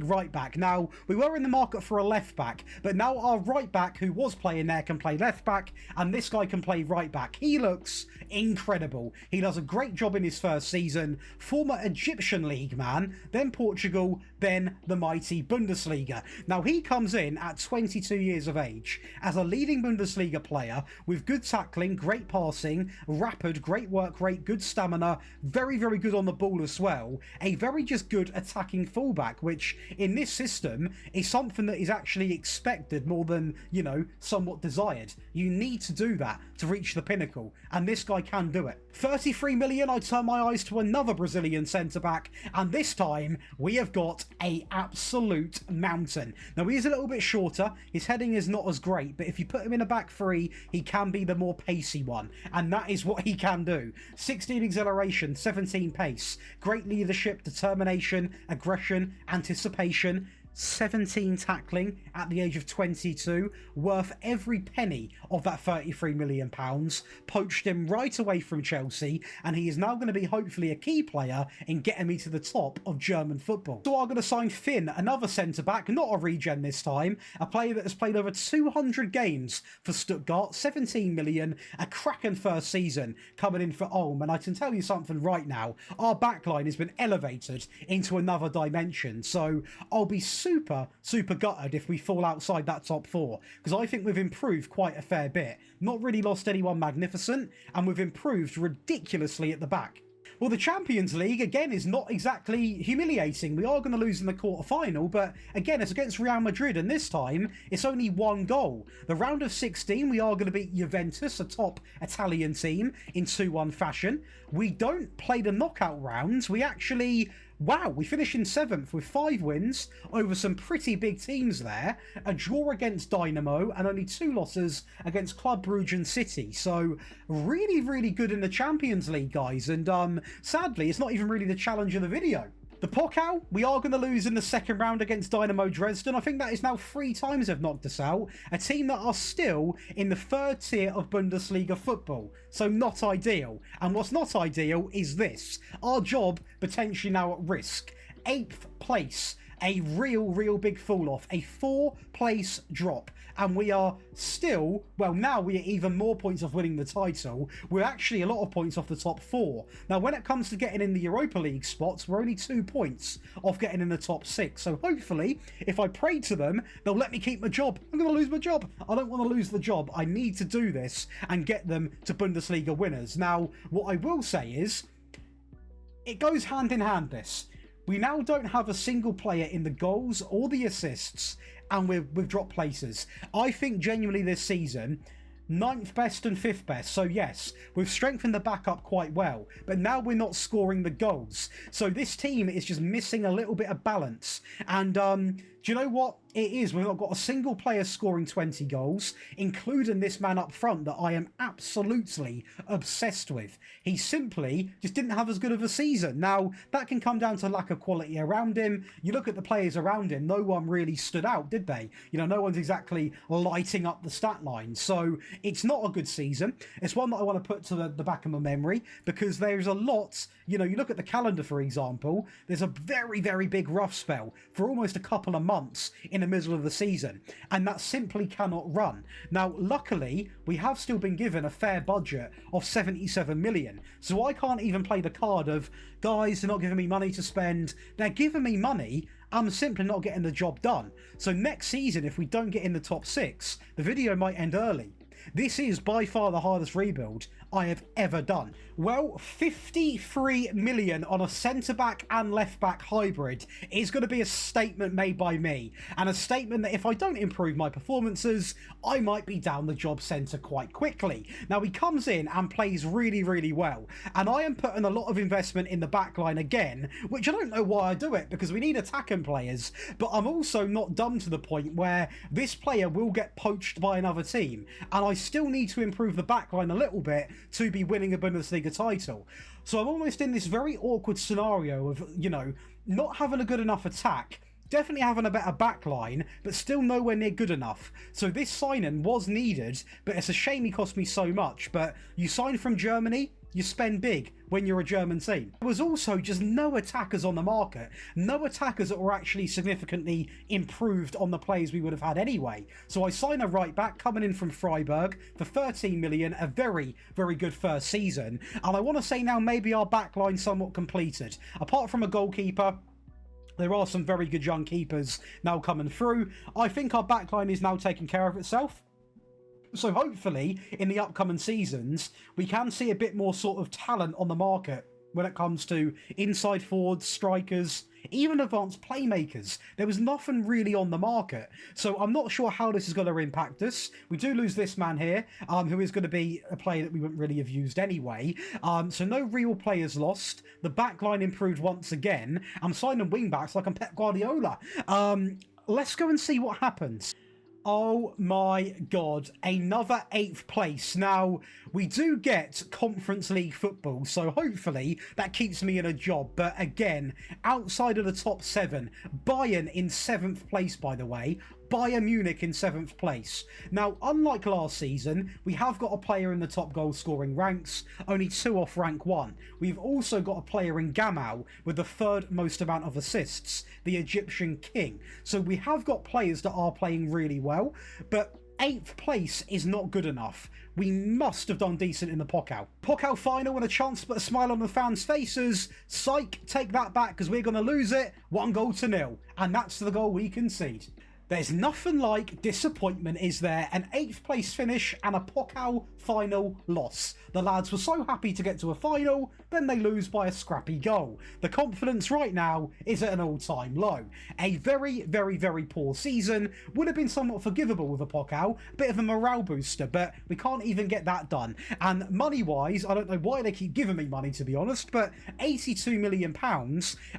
right back. Now, we were in the market for a left back, but now our right back, who was playing there, can play left back, and this guy can play right back. He looks incredible. He does a great job in his first season. Former Egyptian league man, then Portugal, then the mighty Bundesliga. Now, he comes in at 22 years of age as a leading Bundesliga player with good tackling, great passing, rapid, great work rate, good stamina, very, very good on the ball as well. A very just good attacking fullback, which in this system is something that is actually expected more than, you know, somewhat desired. You need to do that to reach the pinnacle, and this guy can do it. 33 million, I turn my eyes to another Brazilian centre-back, and this time we have got a absolute mountain. Now, he is a little bit shorter, his heading is not as great, but if you put him in a back three, he can be the more pacey one, and that is what he can do. 16 acceleration, 17 pace, great leadership, determination, aggression, anticipation, 17 tackling at the age of 22, worth every penny of that £33 million, poached him right away from Chelsea, and he is now going to be hopefully a key player in getting me to the top of German football. So I'm going to sign Finn, another centre-back, not a regen this time, a player that has played over 200 games for Stuttgart, 17 million, a cracking first season coming in for Ulm, and I can tell you something right now, our backline has been elevated into another dimension, so I'll be super gutted if we fall outside that top four, because I think we've improved quite a fair bit. Not really lost anyone magnificent, and we've improved ridiculously at the back. Well, the Champions League, again, is not exactly humiliating. We are going to lose in the quarter-final, but again, it's against Real Madrid, and this time, it's only one goal. The round of 16, we are going to beat Juventus, a top Italian team, in 2-1 fashion. We don't play the knockout rounds. We actually... wow, we finish in 7th with 5 wins over some pretty big teams there. A draw against Dynamo and only 2 losses against Club Brugge and City. So really, really good in the Champions League, guys. And sadly, it's not even really the challenge of the video. The Pokal, we are going to lose in the second round against Dynamo Dresden. I think that is now 3 times they've knocked us out. A team that are still in the 3rd tier of Bundesliga football. So not ideal. And what's not ideal is this. Our job potentially now at risk. 8th place. A real big fall off. A 4-place drop. And we are still, well, now we are even more points off winning the title. We're actually a lot of points off the top 4. Now, when it comes to getting in the Europa League spots, we're only 2 points off getting in the top 6. So hopefully, if I pray to them, they'll let me keep my job. I'm going to lose my job. I don't want to lose the job. I need to do this and get them to Bundesliga winners. Now, what I will say is, it goes hand in hand, this. We now don't have a single player in the goals or the assists, and we've dropped places. I think genuinely this season, 9th best and 5th best. So yes, we've strengthened the backup quite well, but now we're not scoring the goals. So this team is just missing a little bit of balance. And do you know what it is? We've not got a single player scoring 20 goals, including this man up front that I am absolutely obsessed with. He simply just didn't have as good of a season. Now, that can come down to lack of quality around him. You look at the players around him, no one really stood out, did they? You know, no one's exactly lighting up the stat line. So it's not a good season. It's one that I want to put to the back of my memory, because there's a lot, you know, you look at the calendar, for example, there's a very big rough spell for almost a couple of months in the middle of the season, and that simply cannot run. Now, luckily, we have still been given a fair budget of 77 million, so I can't even play the card of, guys, they're not giving me money to spend, they're giving me money, I'm simply not getting the job done. So next season, if we don't get in the top 6, the video might end early. This is by far the hardest rebuild I have ever done. Well, 53 million on a centre-back and left-back hybrid is going to be a statement made by me, and a statement that if I don't improve my performances, I might be down the job centre quite quickly. Now, he comes in and plays really well, and I am putting a lot of investment in the back line again, which I don't know why I do it, because we need attacking players, but I'm also not dumb to the point where this player will get poached by another team, and I still need to improve the back line a little bit to be winning a Bundesliga title. So I'm almost in this very awkward scenario of, you know, not having a good enough attack, definitely having a better back line, but still nowhere near good enough. So this signing was needed, but it's a shame he cost me so much. But you sign from Germany, you spend big when you're a German team. There was also just no attackers on the market. No attackers that were actually significantly improved on the players we would have had anyway. So I sign a right back coming in from Freiburg for 13 million, a very good first season. And I want to say now maybe our back line somewhat completed. Apart from a goalkeeper, There are some very good young keepers now coming through. I think our backline is now taking care of itself. So hopefully, in the upcoming seasons, we can see a bit more sort of talent on the market when it comes to inside forwards, strikers, even advanced playmakers. There was nothing really on the market. So I'm not sure how this is going to impact us. We do lose this man here, who is going to be a player that we wouldn't really have used anyway. So no real players lost. The back line improved once again. I'm signing wing-backs like I'm Pep Guardiola. Let's go and see what happens. Oh my god, another 8th place. Now, we do get Conference League football, so hopefully that keeps me in a job. But again, outside of the top 7, Bayern in 7th place, by the way. Bayern Munich in 7th place. Now, unlike last season, we have got a player in the top goal scoring ranks, only 2 off rank 1. We've also got a player in Gamal with the 3rd most amount of assists, the Egyptian king. So we have got players that are playing really well, but 8th place is not good enough. We must have done decent in the Pokal. Pokal final and a chance to put a smile on the fans' faces. Psych, take that back because we're going to lose it 1-0. And that's the goal we concede. There's nothing like disappointment, is there? An 8th place finish and a Pokal final loss. The lads were so happy to get to a final, then they lose by a scrappy goal. The confidence right now is at an all-time low. A very, very, very poor season. Would have been somewhat forgivable with a Pokal, a bit of a morale booster, but we can't even get that done. And money-wise, I don't know why they keep giving me money, to be honest, but £82 million,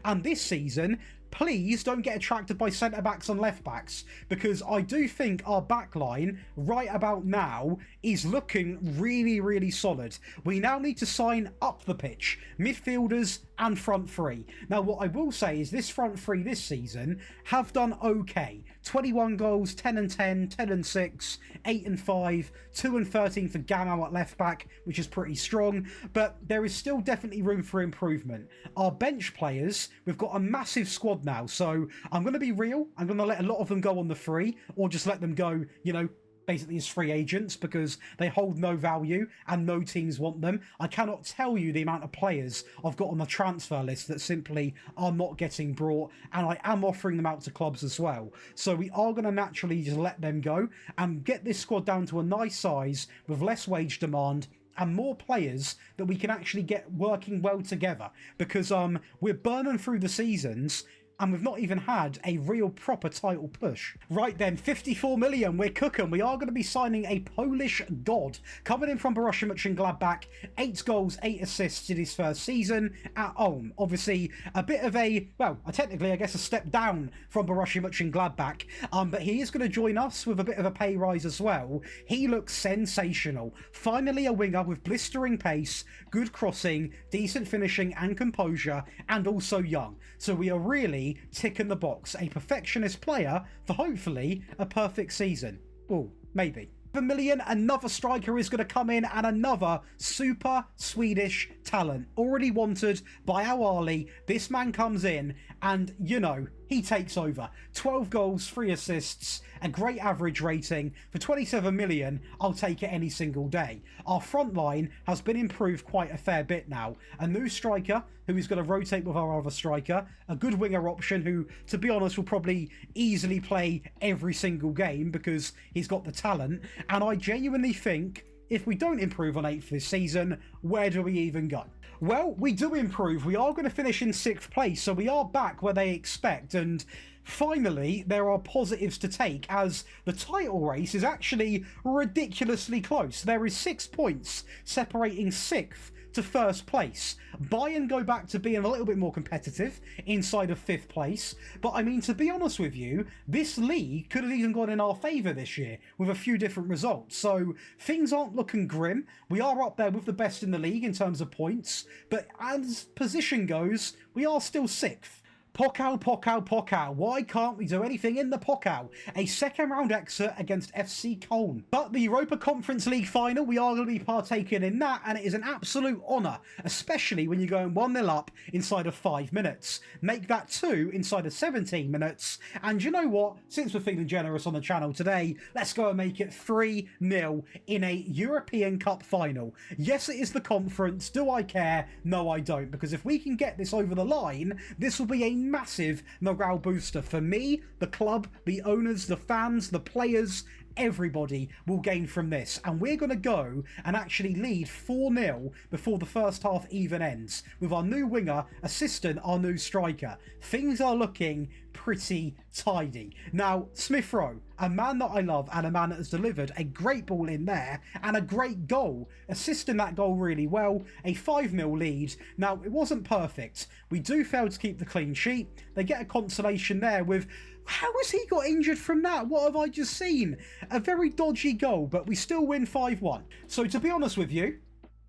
and this season, please don't get attracted by centre-backs and left-backs, because I do think our backline, right about now, is looking really, really solid. We now need to sign up the pitch, midfielders and front three. Now, what I will say is this front three this season have done okay. 21 goals, 10 and 10, 10 and 6, 8 and 5, 2 and 13 for Gamal at left-back, which is pretty strong, but there is still definitely room for improvement. Our bench players, we've got a massive squad now, so I'm going to be real. I'm going to let a lot of them go on the free, or just let them go, you know, basically as free agents, because they hold no value and no teams want them. I cannot tell you the amount of players I've got on the transfer list that simply are not getting brought, and I am offering them out to clubs as well. So we are going to naturally just let them go and get this squad down to a nice size with less wage demand and more players that we can actually get working well together, because we're burning through the seasons and we've not even had a real proper title push. Right then, 54 million, we're cooking. We are going to be signing a Polish god. Coming in from Borussia Mönchengladbach, 8 goals, 8 assists in his first season at Ulm. Obviously, a bit of a, well, technically, I guess, a step down from Borussia Mönchengladbach. But he is going to join us with a bit of a pay rise as well. He looks sensational. Finally, a winger with blistering pace, good crossing, decent finishing and composure, and also young. So we are really ticking the box. A perfectionist player for hopefully a perfect season. Oh, maybe. $1 million, another striker is going to come in, and another super Swedish talent. Already wanted by Awali. This man comes in and, you know, he takes over. 12 goals, 3 assists, a great average rating. For 27 million, I'll take it any single day. Our front line has been improved quite a fair bit now. A new striker who is going to rotate with our other striker. A good winger option who, to be honest, will probably easily play every single game because he's got the talent. And I genuinely think if we don't improve on 8th this season, where do we even go? Well, we do improve. We are going to finish in 6th place, so we are back where they expect. And finally, there are positives to take, as the title race is actually ridiculously close. There is 6 points separating 6th to 1st place. Bayern go back to being a little bit more competitive inside of 5th place, but I mean, to be honest with you, this league could have even gone in our favour this year with a few different results, so things aren't looking grim. We are up there with the best in the league in terms of points, but as position goes, we are still 6th. Pokal, Pokal, Pokal. Why can't we do anything in the Pokal? A second round exit against FC Köln. But the Europa Conference League final, we are going to be partaking in that, and it is an absolute honour, especially when you're going 1-0 up inside of 5 minutes. Make that 2 inside of 17 minutes, and you know what? Since we're feeling generous on the channel today, let's go and make it 3-0 in a European Cup final. Yes, it is the conference. Do I care? No, I don't, because if we can get this over the line, this will be a massive morale booster for me, the club, the owners, the fans, the players. Everybody will gain from this, and we're going to go and actually lead 4-0 before the first half even ends, with our new winger assisting our new striker. Things are looking pretty tidy. Now, Smith Rowe, a man that I love and a man that has delivered a great ball in there and a great goal, assisting that goal really well, a 5-0 lead. Now, it wasn't perfect. We do fail to keep the clean sheet. They get a consolation there with... How has he got injured from that? What have I just seen? A very dodgy goal, but we still win 5-1. So to be honest with you,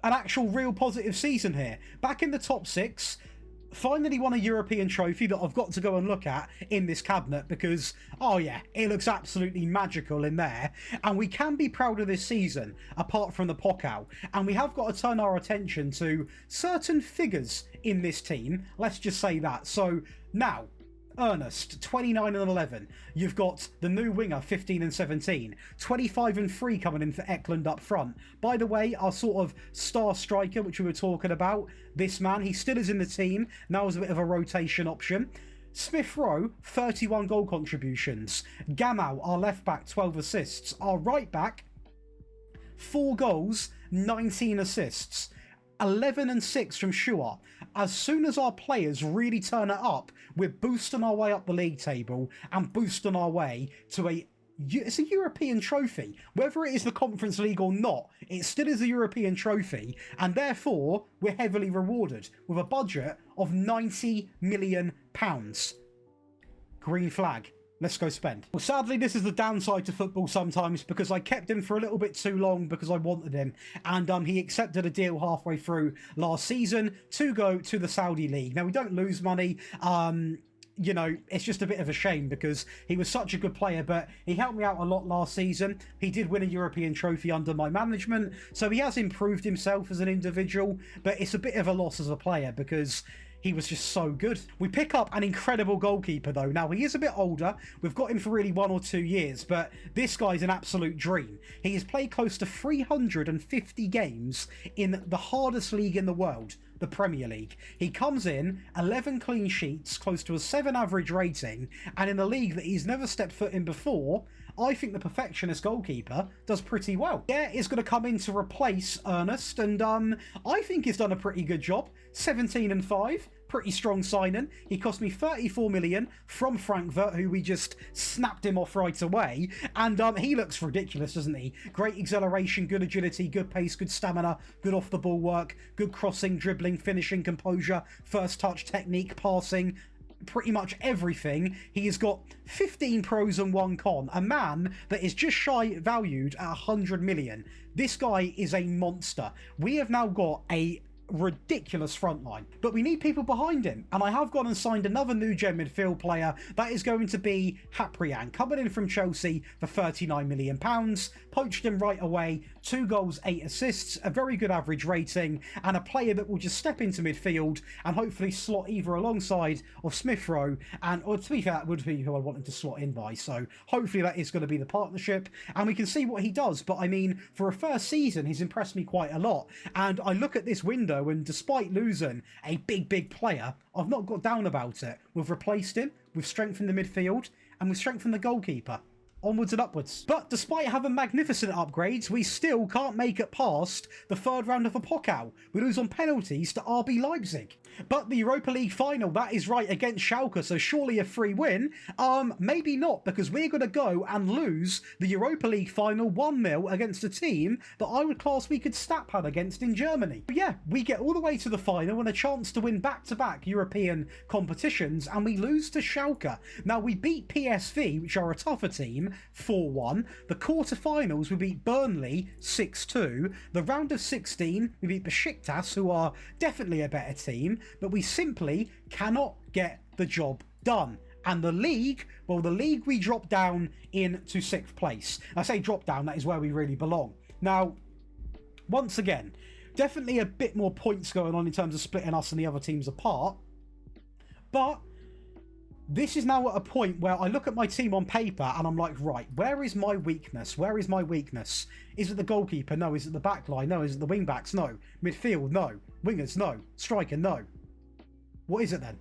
an actual real positive season here. Back in the top 6, finally won a European trophy that I've got to go and look at in this cabinet because, oh yeah, it looks absolutely magical in there. And we can be proud of this season, apart from the Pokal. And we have got to turn our attention to certain figures in this team. Let's just say that. So now... Ernest, 29 and 11. You've got the new winger, 15 and 17. 25 and 3 coming in for Eklund up front. By the way, our sort of star striker, which we were talking about, this man, he still is in the team. Now as a bit of a rotation option. Smith Rowe, 31 goal contributions. Gamal, our left back, 12 assists. Our right back, 4 goals, 19 assists. 11 and 6 from Shua. As soon as our players really turn it up, we're boosting our way up the league table and boosting our way to it's a European trophy. Whether it is the Conference League or not, it still is a European trophy, and therefore we're heavily rewarded with a budget of £90 million. Green flag. Let's go spend. Well, sadly, this is the downside to football sometimes because I kept him for a little bit too long because I wanted him. And he accepted a deal halfway through last season to go to the Saudi League. Now, we don't lose money. You know, it's just a bit of a shame because he was such a good player, but he helped me out a lot last season. He did win a European trophy under my management, so he has improved himself as an individual, but it's a bit of a loss as a player because... he was just so good. We pick up an incredible goalkeeper, though. Now, he is a bit older. We've got him for really 1 or 2 years, but this guy's an absolute dream. He has played close to 350 games in the hardest league in the world, the Premier League. He comes in, 11 clean sheets, close to a 7 average rating, and in a league that he's never stepped foot in before, I think the perfectionist goalkeeper does pretty well. Yeah, is going to come in to replace Ernest, and I think he's done a pretty good job. 17 and 5, pretty strong signing. He cost me 34 million from Frankfurt, who we just snapped him off right away, and he looks ridiculous, doesn't he? Great acceleration, good agility, good pace, good stamina, good off the ball work, good crossing, dribbling, finishing, composure, first touch technique, passing, pretty much everything. He has got 15 pros and 1 con. A man that is just shy valued at 100 million. This guy is a monster. We have now got a ridiculous front line, but we need people behind him, and I have gone and signed another new gen midfield player. That is going to be Haprian, coming in from Chelsea for £39 million. Poached him right away, 2 goals, 8 assists, a very good average rating, and a player that will just step into midfield and hopefully slot either alongside of Smith Rowe, and or to be fair, that would be who I want him to slot in by, so hopefully that is going to be the partnership and we can see what he does. But I mean, for a first season, he's impressed me quite a lot, and I look at this window and despite losing a big player, I've not got down about it. We've replaced him, we've strengthened the midfield, and we've strengthened the goalkeeper. Onwards and upwards. But despite having magnificent upgrades, we still can't make it past the 3rd round of the Pokal. We lose on penalties to RB Leipzig. But the Europa League final, that is right, against Schalke, so surely a free win. Maybe not, because we're going to go and lose the Europa League final 1-0 against a team that I would class we could stat-pad against in Germany. But yeah, we get all the way to the final and a chance to win back-to-back European competitions, and we lose to Schalke. Now, we beat PSV, which are a tougher team, 4-1. The quarter-finals, we beat Burnley 6-2. The round of 16, we beat Besiktas, who are definitely a better team, but we simply cannot get the job done. And the league, well, the league we dropped down into 6th place. I say drop down, that is where we really belong. Now, once again, definitely a bit more points going on in terms of splitting us and the other teams apart, but this is now at a point where I look at my team on paper and I'm like, right, where is my weakness? Where is my weakness? Is it the goalkeeper? No. Is it the back line? No. Is it the wing backs? No. Midfield? No. Wingers? No. Striker? No. What is it then?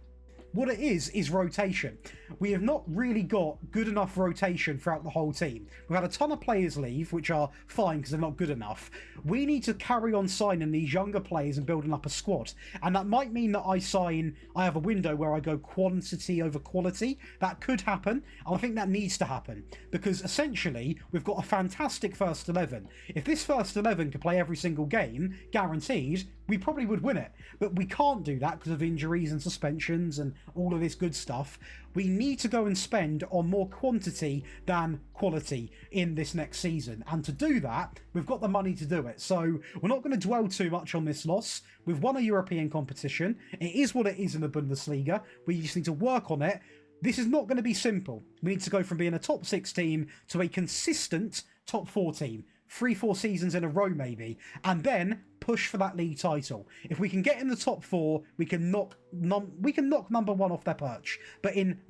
what it is rotation. We have not really got good enough rotation throughout the whole team. We've had a ton of players leave, which are fine because they're not good enough. We need to carry on signing these younger players and building up a squad. And that might mean that I have a window where I go quantity over quality. That could happen. And I think that needs to happen because essentially we've got a fantastic first 11. If this first 11 could play every single game, guaranteed, we probably would win it. But we can't do that because of injuries and suspensions and all of this good stuff. We need to go and spend on more quantity than quality in this next season. And to do that, we've got the money to do it. So we're not going to dwell too much on this loss. We've won a European competition. It is what it is in the Bundesliga. We just need to work on it. This is not going to be simple. We need to go from being a top 6 team to a consistent top 4 team. 3-4 seasons in a row maybe, and then push for that league title. If we can get in the top 4, we can knock number 1 off their perch. But in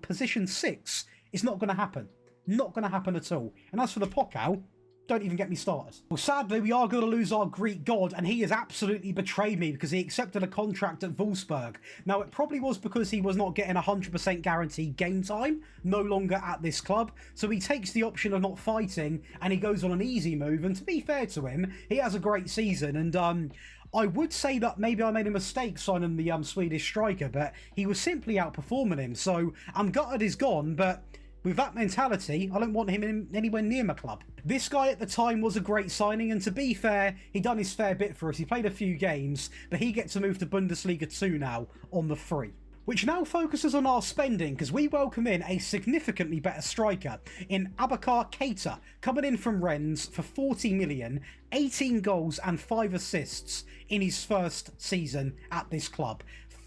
position 6, it's not going to happen. Not going to happen at all. And as for the Pokal, don't even get me started. Well, sadly, we are going to lose our Greek god, and he has absolutely betrayed me because he accepted a contract at Wolfsburg. Now, it probably was because he was not getting 100% guaranteed game time, no longer at this club. So he takes the option of not fighting, and he goes on an easy move. And to be fair to him, he has a great season. And I would say that maybe I made a mistake signing the Swedish striker, but he was simply outperforming him. So I'm gutted he's gone, but with that mentality, I don't want him anywhere near my club. This guy at the time was a great signing, and to be fair, he done his fair bit for us. He played a few games, but he gets to move to Bundesliga 2 now on the free. Which now focuses on our spending, because we welcome in a significantly better striker in Abakar Keita, coming in from Rennes for 40 million, 18 goals and 5 assists in his first season at this club.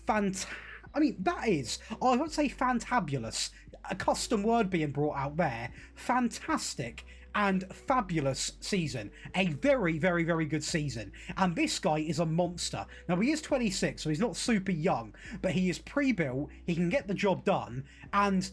I mean, that is, I would say fantabulous. A custom word being brought out there. Fantastic and fabulous season. A very, very, very good season. And this guy is a monster. Now, he is 26, so he's not super young, but he is pre-built, he can get the job done, and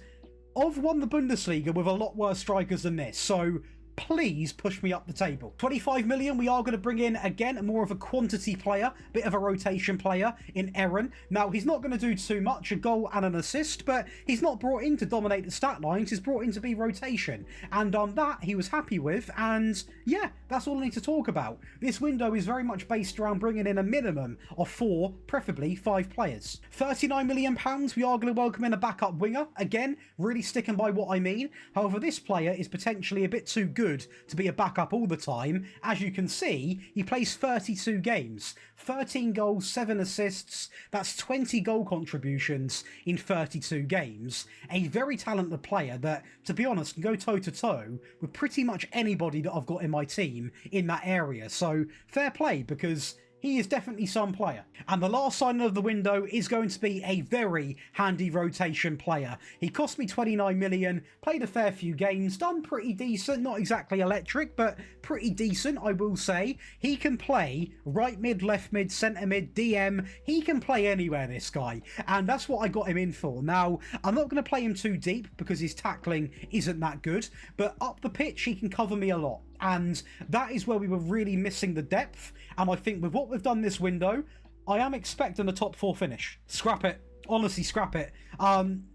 I've won the Bundesliga with a lot worse strikers than this, so please push me up the table. 25 million, we are going to bring in, again, more of a quantity player, bit of a rotation player in Aaron. Now, he's not going to do too much, a goal and an assist, but he's not brought in to dominate the stat lines, he's brought in to be rotation. And on that, he was happy with, and yeah, that's all I need to talk about. This window is very much based around bringing in a minimum of 4, preferably 5 players. £39 million, we are going to welcome in a backup winger. Again, really sticking by what I mean. However, this player is potentially a bit too good to be a backup all the time. As you can see, he plays 32 games, 13 goals, 7 assists. That's 20 goal contributions in 32 games. A very talented player that, to be honest, can go toe-to-toe with pretty much anybody that I've got in my team in that area. So, fair play, because he is definitely some player. And the last signing of the window is going to be a very handy rotation player. He cost me 29 million, played a fair few games, done pretty decent, not exactly electric, but pretty decent, I will say. He can play right mid, left mid, centre mid, DM. He can play anywhere, this guy. And that's what I got him in for. Now, I'm not going to play him too deep because his tackling isn't that good, but up the pitch, he can cover me a lot. And that is where we were really missing the depth. And I think with what we've done this window, I am expecting a top 4 finish. Scrap it. Honestly, scrap it. I'm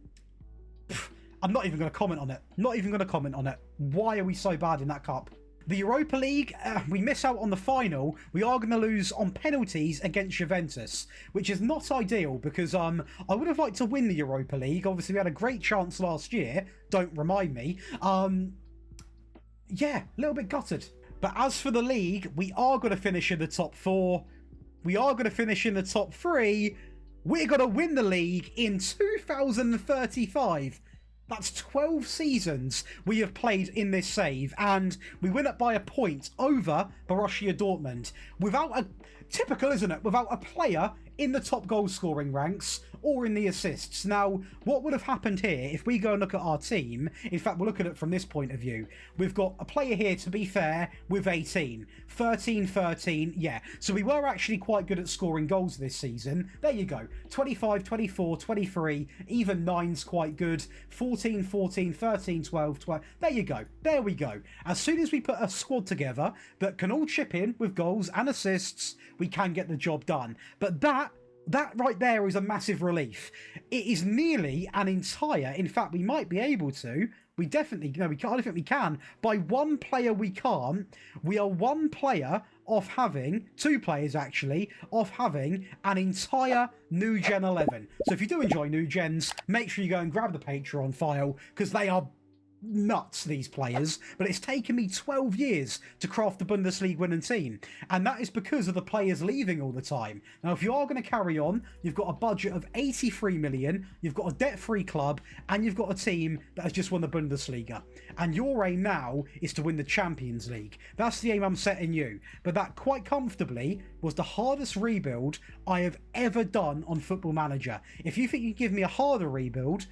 not even going to comment on it. Not even going to comment on it. Why are we so bad in that cup? The Europa League, we miss out on the final. We are going to lose on penalties against Juventus, which is not ideal because I would have liked to win the Europa League. Obviously, we had a great chance last year. Don't remind me. Yeah, a little bit gutted. But as for the league, we are going to finish in the top 4. We are going to finish in the top 3. We're going to win the league in 2035. That's 12 seasons we have played in this save, and we win it by a point over Borussia Dortmund. Without a... Typical, isn't it? Without a player in the top goal scoring ranks or in the assists. Now, what would have happened here if we go and look at our team? In fact, we'll look at it from this point of view. We've got a player here, to be fair, with 18. 13, 13, yeah. So we were actually quite good at scoring goals this season. There you go. 25, 24, 23, even 9's quite good. 14, 14, 13, 12, 12. There you go. There we go. As soon as we put a squad together that can all chip in with goals and assists, we can get the job done. But that That right there is a massive relief. It is nearly an entire, in fact, we might be able to, we definitely, no, we can't, I don't think we can. By one player we can't. We are one player off having, two players actually, off having an entire New Gen 11. So if you do enjoy New Gens, make sure you go and grab the Patreon file, because they are nuts, these players. But it's taken me 12 years to craft the Bundesliga winning team, and that is because of the players leaving all the time. Now, if you are going to carry on, you've got a budget of 83 million, you've got a debt-free club, and you've got a team that has just won the Bundesliga, and your aim now is to win the Champions League. That's the aim I'm setting you. But that quite comfortably was the hardest rebuild I have ever done on Football Manager. If you think you can give me a harder rebuild,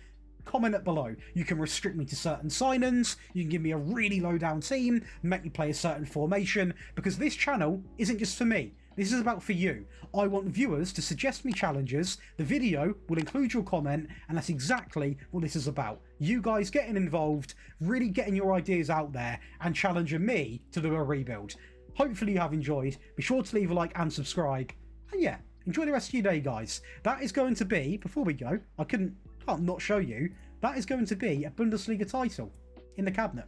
comment it below. You can restrict me to certain signings, you can give me a really low down team, make me play a certain formation, because this channel isn't just for me. This is about for you. I want viewers to suggest me challenges, the video will include your comment, and that's exactly what this is about. You guys getting involved, really getting your ideas out there, and challenging me to do a rebuild. Hopefully you have enjoyed. Be sure to leave a like and subscribe. And yeah, enjoy the rest of your day, guys. That is going to be, before we go, I can't not show you, that is going to be a Bundesliga title in the cabinet.